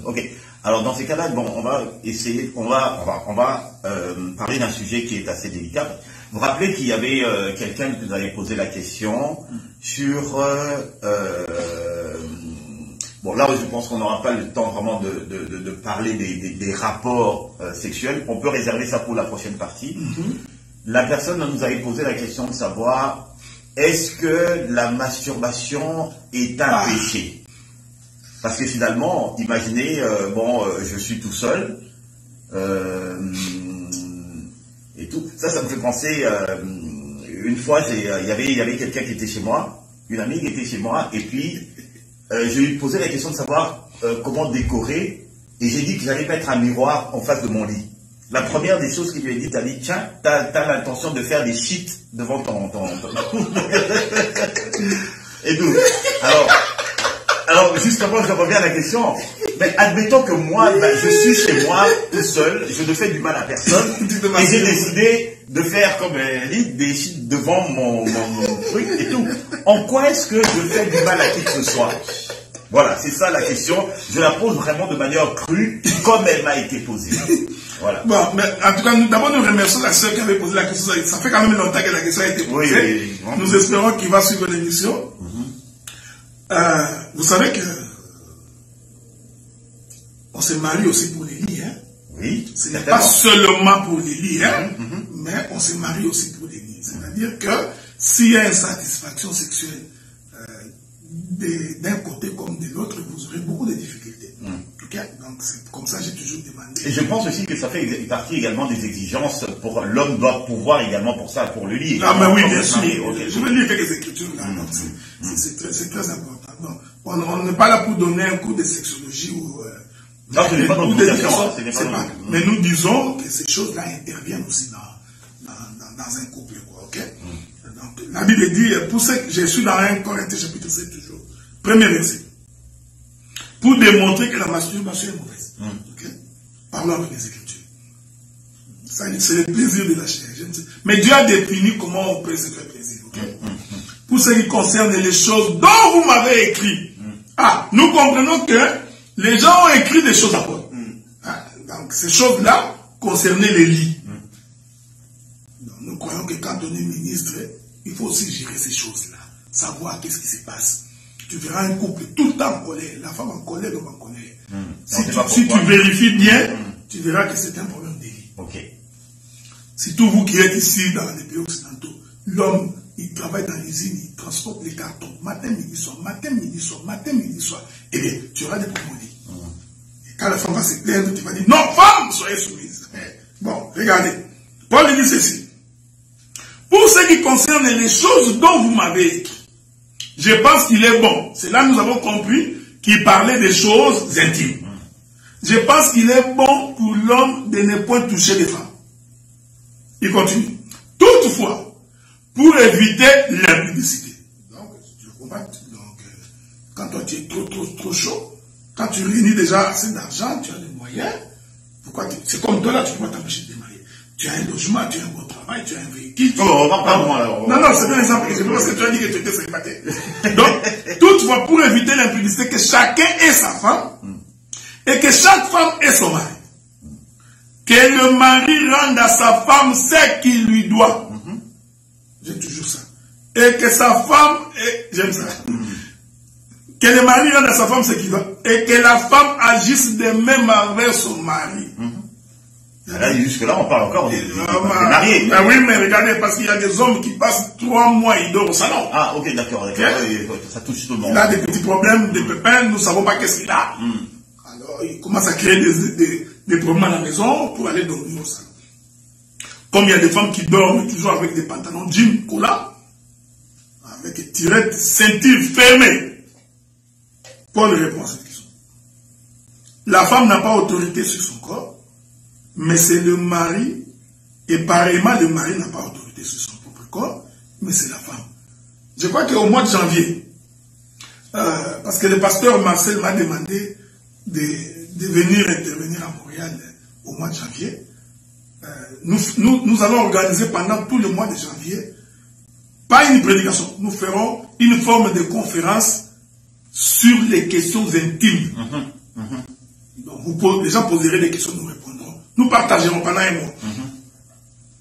Speaker 1: Ok. Alors dans ces cas-là, bon, on va essayer, on va parler d'un sujet qui est assez délicat. Vous vous rappelez qu'il y avait quelqu'un qui nous avait posé la question sur... bon, là, je pense qu'on n'aura pas le temps vraiment de parler des rapports sexuels. On peut réserver ça pour la prochaine partie. La personne nous avait posé la question de savoir est-ce que la masturbation est un péché? Parce que finalement, imaginez, je suis tout seul, et tout. Ça me fait penser, une fois, il y avait quelqu'un qui était chez moi, une amie qui était chez moi, et puis, je lui posais la question de savoir comment décorer, et j'ai dit que j'allais mettre un miroir en face de mon lit. La première des choses qu'il lui a dit, t'as dit, tiens, t'as l'intention de faire des shit devant ton... Et tout. Alors, justement, je reviens à la question. Mais admettons que moi, je suis chez moi, tout seul, je ne fais du mal à personne, et j'ai décidé de faire, comme elle dit, des shit devant mon truc et tout. En quoi est-ce que je fais du mal à qui que ce soit? Voilà, c'est ça la question. Je la pose vraiment de manière crue, comme elle m'a été posée. Voilà.
Speaker 2: Bon, mais en tout cas, d'abord nous remercions la sœur qui avait posé la question. Ça fait quand même longtemps que la question a été posée. Oui. Nous espérons qu'il va suivre l'émission. Vous savez que on se marie aussi pour les lits, hein? Oui. Ce n'est pas seulement pour les lits, hein? Mais on se marie aussi pour les lits. C'est-à-dire que s'il y a une satisfaction sexuelle d'un côté comme de l'autre, vous aurez beaucoup de difficultés. Okay? Donc c'est comme ça que j'ai toujours demandé.
Speaker 1: Et je pense aussi que ça fait partie également des exigences pour l'homme doit pouvoir également pour ça, pour le lit.
Speaker 2: Ah mais oui, bien sûr. Okay. Je vais lire quelques écritures là. C'est très important. Donc, on n'est pas là pour donner un cours de sexologie ou mais nous disons que ces choses-là interviennent aussi dans un couple, quoi, ok? Donc, la Bible dit, pour ce que je suis dans 1 Corinthiens chapitre 7 toujours, premier verset, pour démontrer que la masturbation est mauvaise, ok? Parlons avec les Écritures. C'est le plaisir de la chair. Mais Dieu a défini comment on peut se faire plaisir, ok? Pour ce qui concerne les choses dont vous m'avez écrit, nous comprenons que les gens ont écrit des choses à Paul. Donc, ces choses-là concernaient les lits. Donc, nous croyons que quand on est ministre, il faut aussi gérer ces choses-là. Savoir qu'est-ce qui se passe. Tu verras un couple tout le temps en colère. La femme en colère, l'homme en colère. Si tu vérifies bien, tu verras que c'est un problème de lit. Okay. Surtout vous qui êtes ici dans les pays occidentaux, l'homme, il travaille dans l'usine, il transporte les cartons, matin, midi, soir, matin, midi, soir, matin, midi, soir. Eh bien, tu auras des problèmes au lit. Et quand la femme va se plaindre, tu vas dire, non, femme, soyez soumise. Bon, regardez. Paul dit ceci. Pour ce qui concerne les choses dont vous m'avez écrit, je pense qu'il est bon. C'est là que nous avons compris qu'il parlait des choses intimes. Je pense qu'il est bon pour l'homme de ne point toucher les femmes. Il continue. Toutefois, pour éviter l'impudicité. Donc, tu comprends? Donc, quand toi tu es trop chaud, quand tu réunis déjà assez d'argent, tu as des moyens. Pourquoi c'est comme toi là, tu peux t'empêcher de te marier. Tu as un logement, tu as un bon travail, tu as un véhicule.
Speaker 1: On va pas moi alors.
Speaker 2: Non, c'est un exemple que je parce que tu as dit que tu étais célibataire. Donc, toutefois, pour éviter l'impudicité, que chacun ait sa femme et que chaque femme ait son mari. Que le mari rende à sa femme ce qu'il lui doit. J'aime toujours ça. Et que sa femme, j'aime ça. Que le mari rende à sa femme ce qu'il doit. Et que la femme agisse de même avec son mari.
Speaker 1: Jusque-là, on parle encore des mariés.
Speaker 2: Ah oui, mais regardez, parce qu'il y a des hommes qui passent 3 mois, ils dorment au salon.
Speaker 1: Ah, ok, d'accord. Ça touche tout le monde.
Speaker 2: Il a des petits problèmes, des pépins, nous ne savons pas qu'est-ce qu'il a. Alors, il commence à créer des problèmes à la maison pour aller dormir au salon. Comme il y a des femmes qui dorment toujours avec des pantalons jeans collants, avec tirettes, ceintures fermées. Paul répond à cette question. La femme n'a pas autorité sur son corps, mais c'est le mari, et pareillement le mari n'a pas autorité sur son propre corps, mais c'est la femme. Je crois qu'au mois de janvier, parce que le pasteur Marcel m'a demandé de venir intervenir à Montréal au mois de janvier, nous allons organiser pendant tout le mois de janvier, pas une prédication, nous ferons une forme de conférence sur les questions intimes. Donc les gens poseraient des questions, nous répondrons. Nous partagerons pendant un mois.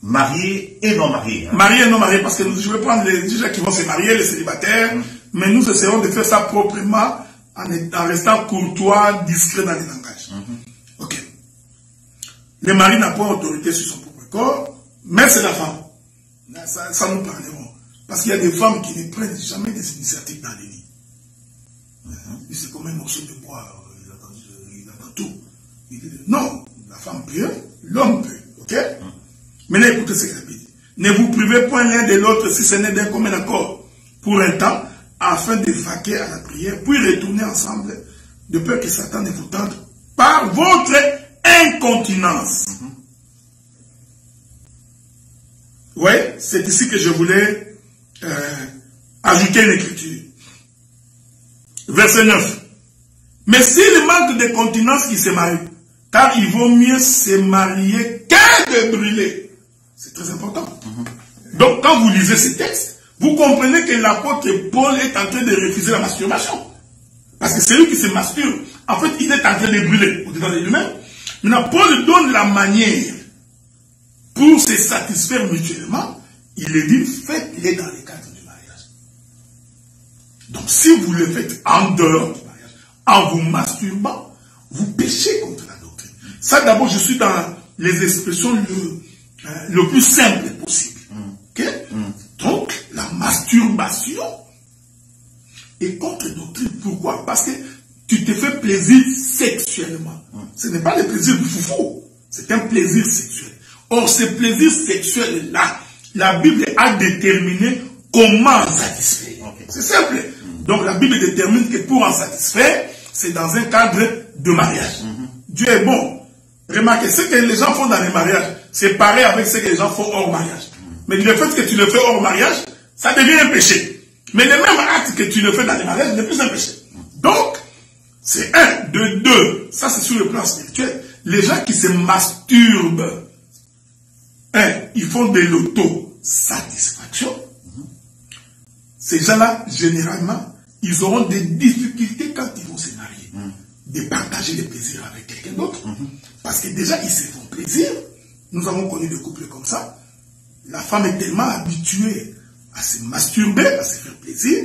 Speaker 1: Mariés et non mariés. Hein.
Speaker 2: Mariés et non mariés, parce que je vais prendre les gens qui vont se marier, les célibataires, mais nous essaierons de faire ça proprement en restant courtois, discret dans les langages. Ok. Le mari n'a pas autorité sur son propre corps, mais c'est la femme. Ça nous parlerons. Parce qu'il y a des femmes qui ne prennent jamais des initiatives dans les lits. C'est comme un morceau de bois, il attend tout. Non, la femme peut, l'homme peut. Ok? Maintenant, écoutez ce qu'il dit. Ne vous privez point l'un de l'autre si ce n'est d'un commun accord pour un temps, afin de vaquer à la prière, puis retourner ensemble, de peur que Satan ne vous tente par votre incontinence. Oui, c'est ici que je voulais ajouter une écriture. Verset 9. Mais s'il manque de continence, il se marie. Car il vaut mieux se marier qu'un de brûler. C'est très important. Donc, quand vous lisez ces textes, vous comprenez que l'apôtre Paul est en train de refuser la masturbation. Parce que celui qui se masturbe, en fait, il est en train de brûler au-dedans de lui-même. Maintenant, Paul donne la manière pour se satisfaire mutuellement. Il le dit, faites-les dans le cadre du mariage. Donc, si vous le faites en dehors du mariage, en vous masturbant, vous péchez contre la doctrine. Ça, d'abord, je suis dans les expressions le plus simple possible. Okay? Donc, la masturbation est contre doctrine. Pourquoi? Parce que tu te fais plaisir sexuellement. Ce n'est pas le plaisir du foufou, c'est un plaisir sexuel. Or, ce plaisir sexuel-là, la Bible a déterminé comment satisfaire. C'est simple. Donc, la Bible détermine que pour en satisfaire, c'est dans un cadre de mariage. Dieu est bon. Remarquez, ce que les gens font dans les mariages, c'est pareil avec ce que les gens font hors mariage. Mais le fait que tu le fais hors mariage, ça devient un péché. Mais le même acte que tu le fais dans les mariages n'est plus un péché. Donc, c'est un, de deux. Ça, c'est sur le plan spirituel. Les gens qui se masturbent, ils font de l'auto-satisfaction. Ces gens-là, généralement, ils auront des difficultés quand ils vont se marier. De partager le plaisir avec quelqu'un d'autre. Parce que déjà, ils se font plaisir. Nous avons connu des couples comme ça. La femme est tellement habituée à se masturber, à se faire plaisir.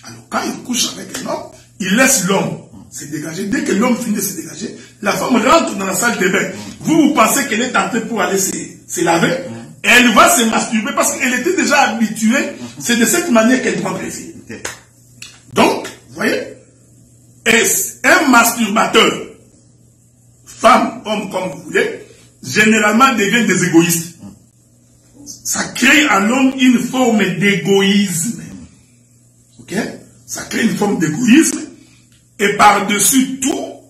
Speaker 2: Alors, quand il couche avec un homme, il laisse l'homme se dégager. Dès que l'homme finit de se dégager, la femme rentre dans la salle de bain. Vous pensez qu'elle est entrée pour aller se laver. Et elle va se masturber parce qu'elle était déjà habituée. C'est de cette manière qu'elle prend plaisir. Donc, vous voyez, un masturbateur, femme, homme, comme vous voulez, généralement devient des égoïstes. Ça crée en l'homme une forme d'égoïsme. Ok? Ça crée une forme d'égoïsme. Et par-dessus tout,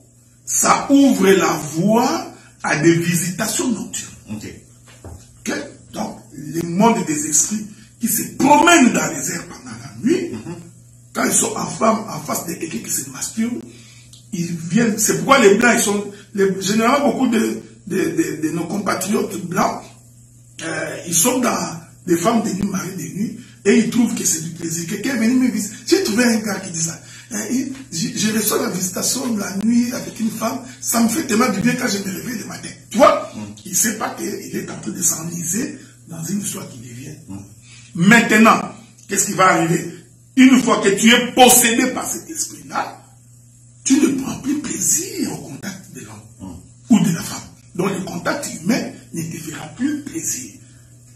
Speaker 2: ça ouvre la voie à des visitations nocturnes. Ok? Donc, le monde des esprits qui se promènent dans les airs pendant la nuit, quand ils sont en face de quelqu'un qui se masturbe, ils viennent. C'est pourquoi les blancs, ils sont. Généralement, beaucoup de nos compatriotes blancs, ils sont dans des femmes de nuit, mariées de nuit, et ils trouvent que c'est du plaisir. Quelqu'un est venu me visiter. J'ai trouvé un gars qui dit ça. Je reçois la visitation la nuit avec une femme, ça me fait tellement du bien quand je me réveille le matin. Tu vois? Il ne sait pas qu'il est en train de s'enliser dans une histoire qui devient. Maintenant, qu'est-ce qui va arriver? Une fois que tu es possédé par cet esprit-là, tu ne prends plus plaisir au contact de l'homme ou de la femme. Donc le contact humain ne te fera plus plaisir.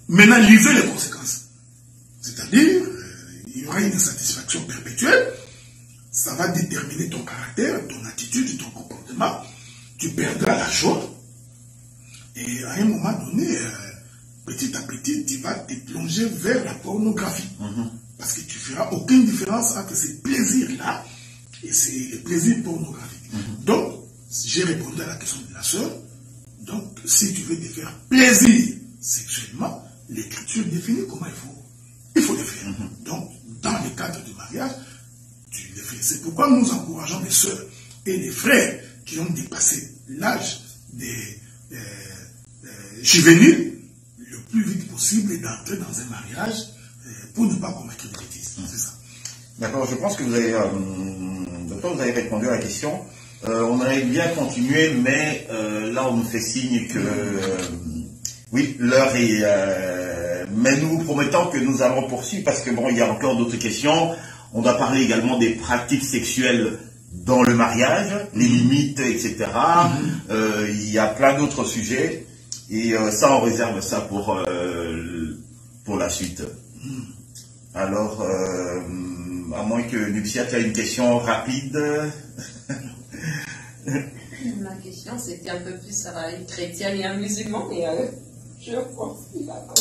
Speaker 2: Maintenant, lisez les conséquences. C'est-à-dire, il y aura une insatisfaction perpétuelle. Ça va déterminer ton caractère, ton attitude, ton comportement. Tu perdras la joie. Et à un moment donné, petit à petit, tu vas te plonger vers la pornographie. Parce que tu ne feras aucune différence entre ces plaisirs-là et ces plaisirs pornographiques. Donc, j'ai répondu à la question de la sœur. Donc, si tu veux te faire plaisir sexuellement, l'Écriture définit comment il faut le faire. Donc, dans le cadre du mariage, tu le fais. C'est pourquoi nous encourageons les sœurs et les frères qui ont dépassé l'âge des juvéniles le plus vite possible d'entrer dans un mariage pour ne pas commettre de bêtises. C'est ça.
Speaker 1: D'accord, je pense que vous avez, docteur, vous avez répondu à la question. On aurait bien continué, mais là on nous fait signe que oui, l'heure est... mais nous vous promettons que nous allons poursuivre parce que bon, il y a encore d'autres questions. On doit parler également des pratiques sexuelles dans le mariage, les limites, etc. Il y a plein d'autres sujets. Et ça, on réserve ça pour la suite. Alors, à moins que Nuptia, tu as une question rapide.
Speaker 3: Ma question, c'était un peu plus à un chrétien et un musulman, mais je pense qu'il est d'accord.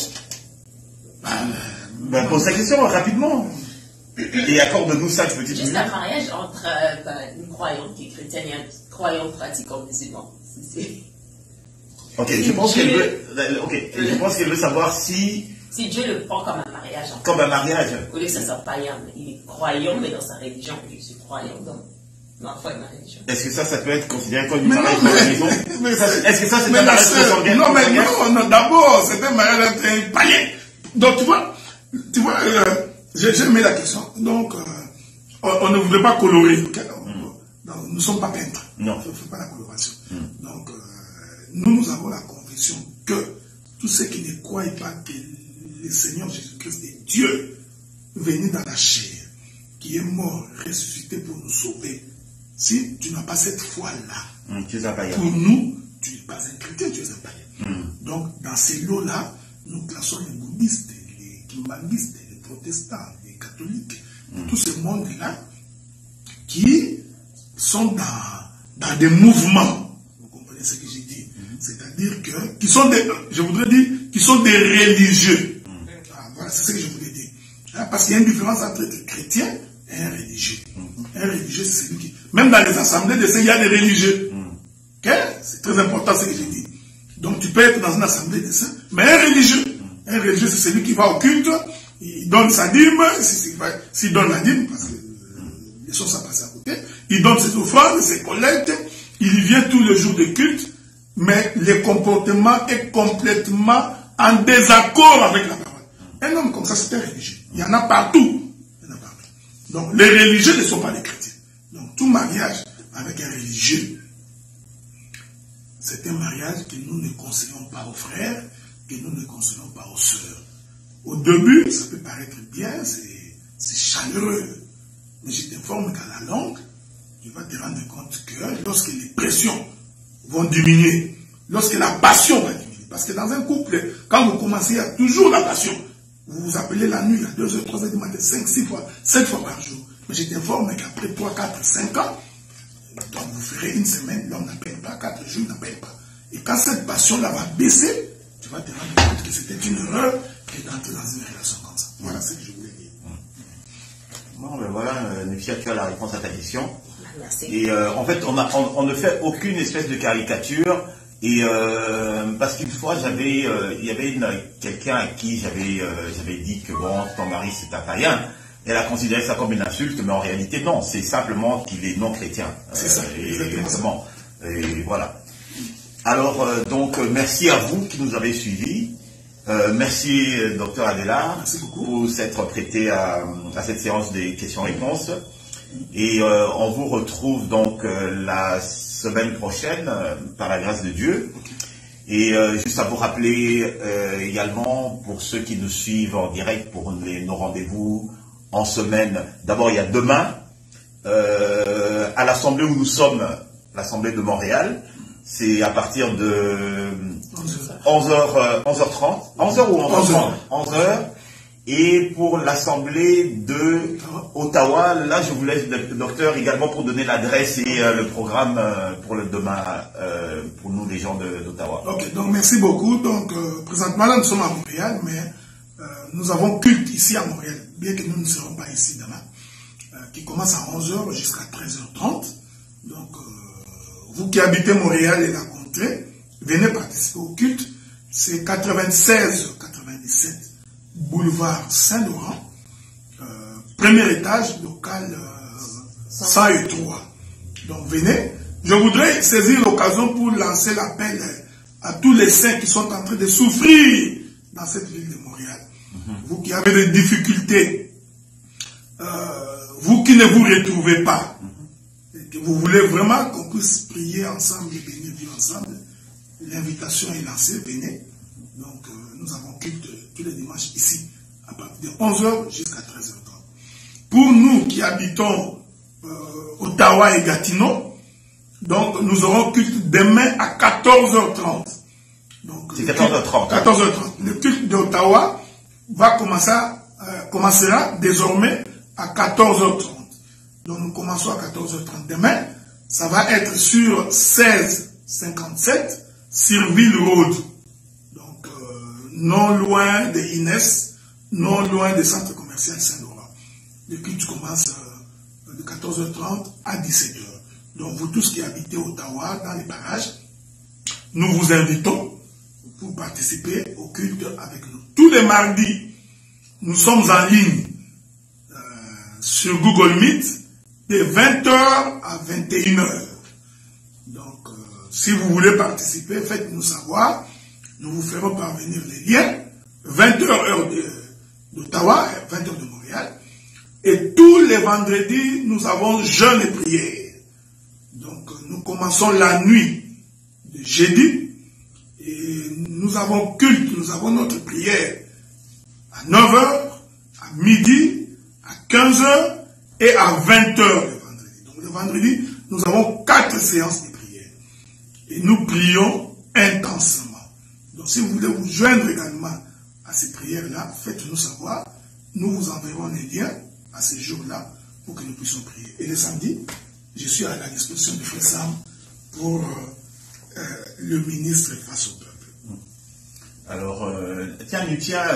Speaker 1: Pose ta question rapidement. Et accorde-nous 5 petites minutes.
Speaker 3: Juste un mariage entre une croyante qui est chrétienne et un croyant pratiquant musulman.
Speaker 1: Ok, je pense qu'elle veut savoir si
Speaker 3: Dieu le prend comme un mariage.
Speaker 1: Comme un mariage.
Speaker 3: Au lieu que ça soit païen, il est croyant, mais dans sa religion. Je suis croyant dans ma foi et ma religion.
Speaker 1: Est-ce que ça peut être considéré comme un mariage dans la maison? Est-ce que ça, c'est un mariage consanguin?
Speaker 2: Non, mais non, d'abord, c'est un mariage entre un païen. Donc, tu vois, j'ai mis la question. Donc, on ne voulait pas colorer. Okay? Donc, nous ne sommes pas peintres.
Speaker 1: Non.
Speaker 2: On ne fait pas la coloration. Donc, nous avons la conviction que tous ceux qui ne croient pas que le Seigneur Jésus-Christ est Dieu, venu dans la chair, qui est mort, ressuscité pour nous sauver, si tu n'as pas cette foi-là,
Speaker 1: tu es un païen.
Speaker 2: Pour nous, tu n'es pas un chrétien, tu es un païen. Donc, dans ces lots-là, nous classons les bouddhistes, les kimbambistes, les protestants, les catholiques, tout ce monde-là qui sont dans des mouvements. Vous comprenez ce que j'ai dit? C'est-à-dire que, qui sont des, je voudrais dire, qui sont des religieux. Voilà, c'est ce que je voulais dire. Parce qu'il y a une différence entre un chrétien et un religieux. Un religieux, c'est celui qui... Même dans les assemblées de il y a des religieux. C'est très important ce que j'ai dit. Donc tu peux être dans une assemblée de saints, mais un religieux, c'est celui qui va au culte, il donne sa dîme, s'il donne la dîme, parce que les choses sont passées à côté, il donne ses offrandes, ses collectes, il vient tous les jours de culte, mais le comportement est complètement en désaccord avec la parole. Un homme comme ça, c'est un religieux. Il y en a partout. Donc les religieux ne sont pas des chrétiens. Donc tout mariage avec un religieux, c'est un mariage que nous ne conseillons pas aux frères, que nous ne conseillons pas aux sœurs. Au début, ça peut paraître bien, c'est chaleureux. Mais je t'informe qu'à la longue, tu vas te rendre compte que lorsque les pressions vont diminuer, lorsque la passion va diminuer, parce que dans un couple, quand vous commencez, il y a toujours la passion. Vous vous appelez la nuit à 2h, 3h du matin, 5, 6 fois, 7 fois par jour. Mais je t'informe qu'après 3, 4, 5 ans, donc vous ferez une semaine, l'homme n'appelle pas, 4 jours, n'appelle pas. Et quand cette passion-là va baisser, tu vas te rendre compte que c'était une erreur que d'entrer dans une relation comme ça. Voilà ce que je voulais dire.
Speaker 1: Bon, ben voilà, Nefia, tu as la réponse à ta question.
Speaker 3: Merci.
Speaker 1: Et en fait, on ne fait aucune espèce de caricature. Et parce qu'une fois, il y avait quelqu'un à qui j'avais dit que bon, ton mari c'est un païen. Elle a considéré ça comme une insulte, mais en réalité non, c'est simplement qu'il est non chrétien.
Speaker 2: C'est ça,
Speaker 1: exactement. Et voilà. Alors donc merci à vous qui nous avez suivis. Merci Dr Adela pour s'être prêté à cette séance des questions-réponses. Et on vous retrouve donc la semaine prochaine par la grâce de Dieu. Et juste à vous rappeler également pour ceux qui nous suivent en direct pour nos rendez-vous en semaine. D'abord il y a demain à l'assemblée où nous sommes, l'assemblée de Montréal. C'est à partir de 11h30, 11h ou 11h30, 11h. Et pour l'assemblée de Ottawa, là je vous laisse le docteur également pour donner l'adresse et le programme pour le demain, pour nous les gens d'Ottawa.
Speaker 2: Ok, donc merci beaucoup. Donc présentement là nous sommes à Montréal, mais nous avons culte ici à Montréal, bien que nous ne serons pas ici demain, qui commence à 11h jusqu'à 13h30. Donc vous qui habitez Montréal et la contrée, venez participer au culte. C'est 96-97 boulevard Saint-Laurent, premier étage, local 103. Donc venez. Je voudrais saisir l'occasion pour lancer l'appel à tous les saints qui sont en train de souffrir dans cette ville de Montréal. Vous qui avez des difficultés, vous qui ne vous retrouvez pas, et que vous voulez vraiment qu'on puisse prier ensemble et bénir Dieu ensemble, l'invitation est lancée, venez. Donc nous avons culte tous les dimanches ici, à partir de 11h jusqu'à 13h30. Pour nous qui habitons Ottawa et Gatineau, donc nous aurons culte demain à 14h30.
Speaker 1: C'est 14h30.
Speaker 2: 14h30. Le culte d'Ottawa commencera désormais à 14h30. Donc nous commençons à 14h30 demain. Ça va être sur 1657 Sirville Road. Donc non loin de Inès, non loin du centre commercial Saint-Laurent. Le culte commence de 14h30 à 17h. Donc vous tous qui habitez Ottawa, dans les parages, nous vous invitons pour participer au culte avec nous. Tous les mardis, nous sommes en ligne sur Google Meet de 20h à 21h. Donc, si vous voulez participer, faites-nous savoir. Nous vous ferons parvenir les liens. 20h heure d'Ottawa, 20h de Montréal. Et tous les vendredis, nous avons jeûne et prière. Donc nous commençons la nuit de jeudi et nous avons culte, nous avons notre prière à 9h, à midi, à 15h et à 20h le vendredi. Donc le vendredi, nous avons 4 séances de prière et nous prions intensément. Donc si vous voulez vous joindre également à ces prières-là, faites-nous savoir. Nous vous enverrons les liens à ces jours-là pour que nous puissions prier. Et le samedi, je suis à la disposition de Frère Sam pour le ministre face au peuple.
Speaker 1: Alors, tiens, Nutia,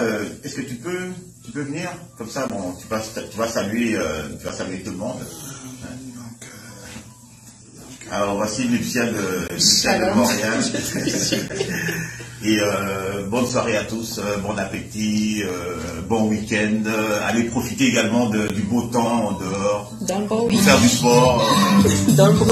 Speaker 1: est-ce que tu peux venir? Comme ça, bon, tu vas saluer tout le monde. Alors, voici Nutia de Montréal. Et bonne soirée à tous, bon appétit, bon week-end. Allez profiter également du beau temps en dehors.
Speaker 3: Dans le beau
Speaker 1: pour faire du sport.
Speaker 3: Dans le beau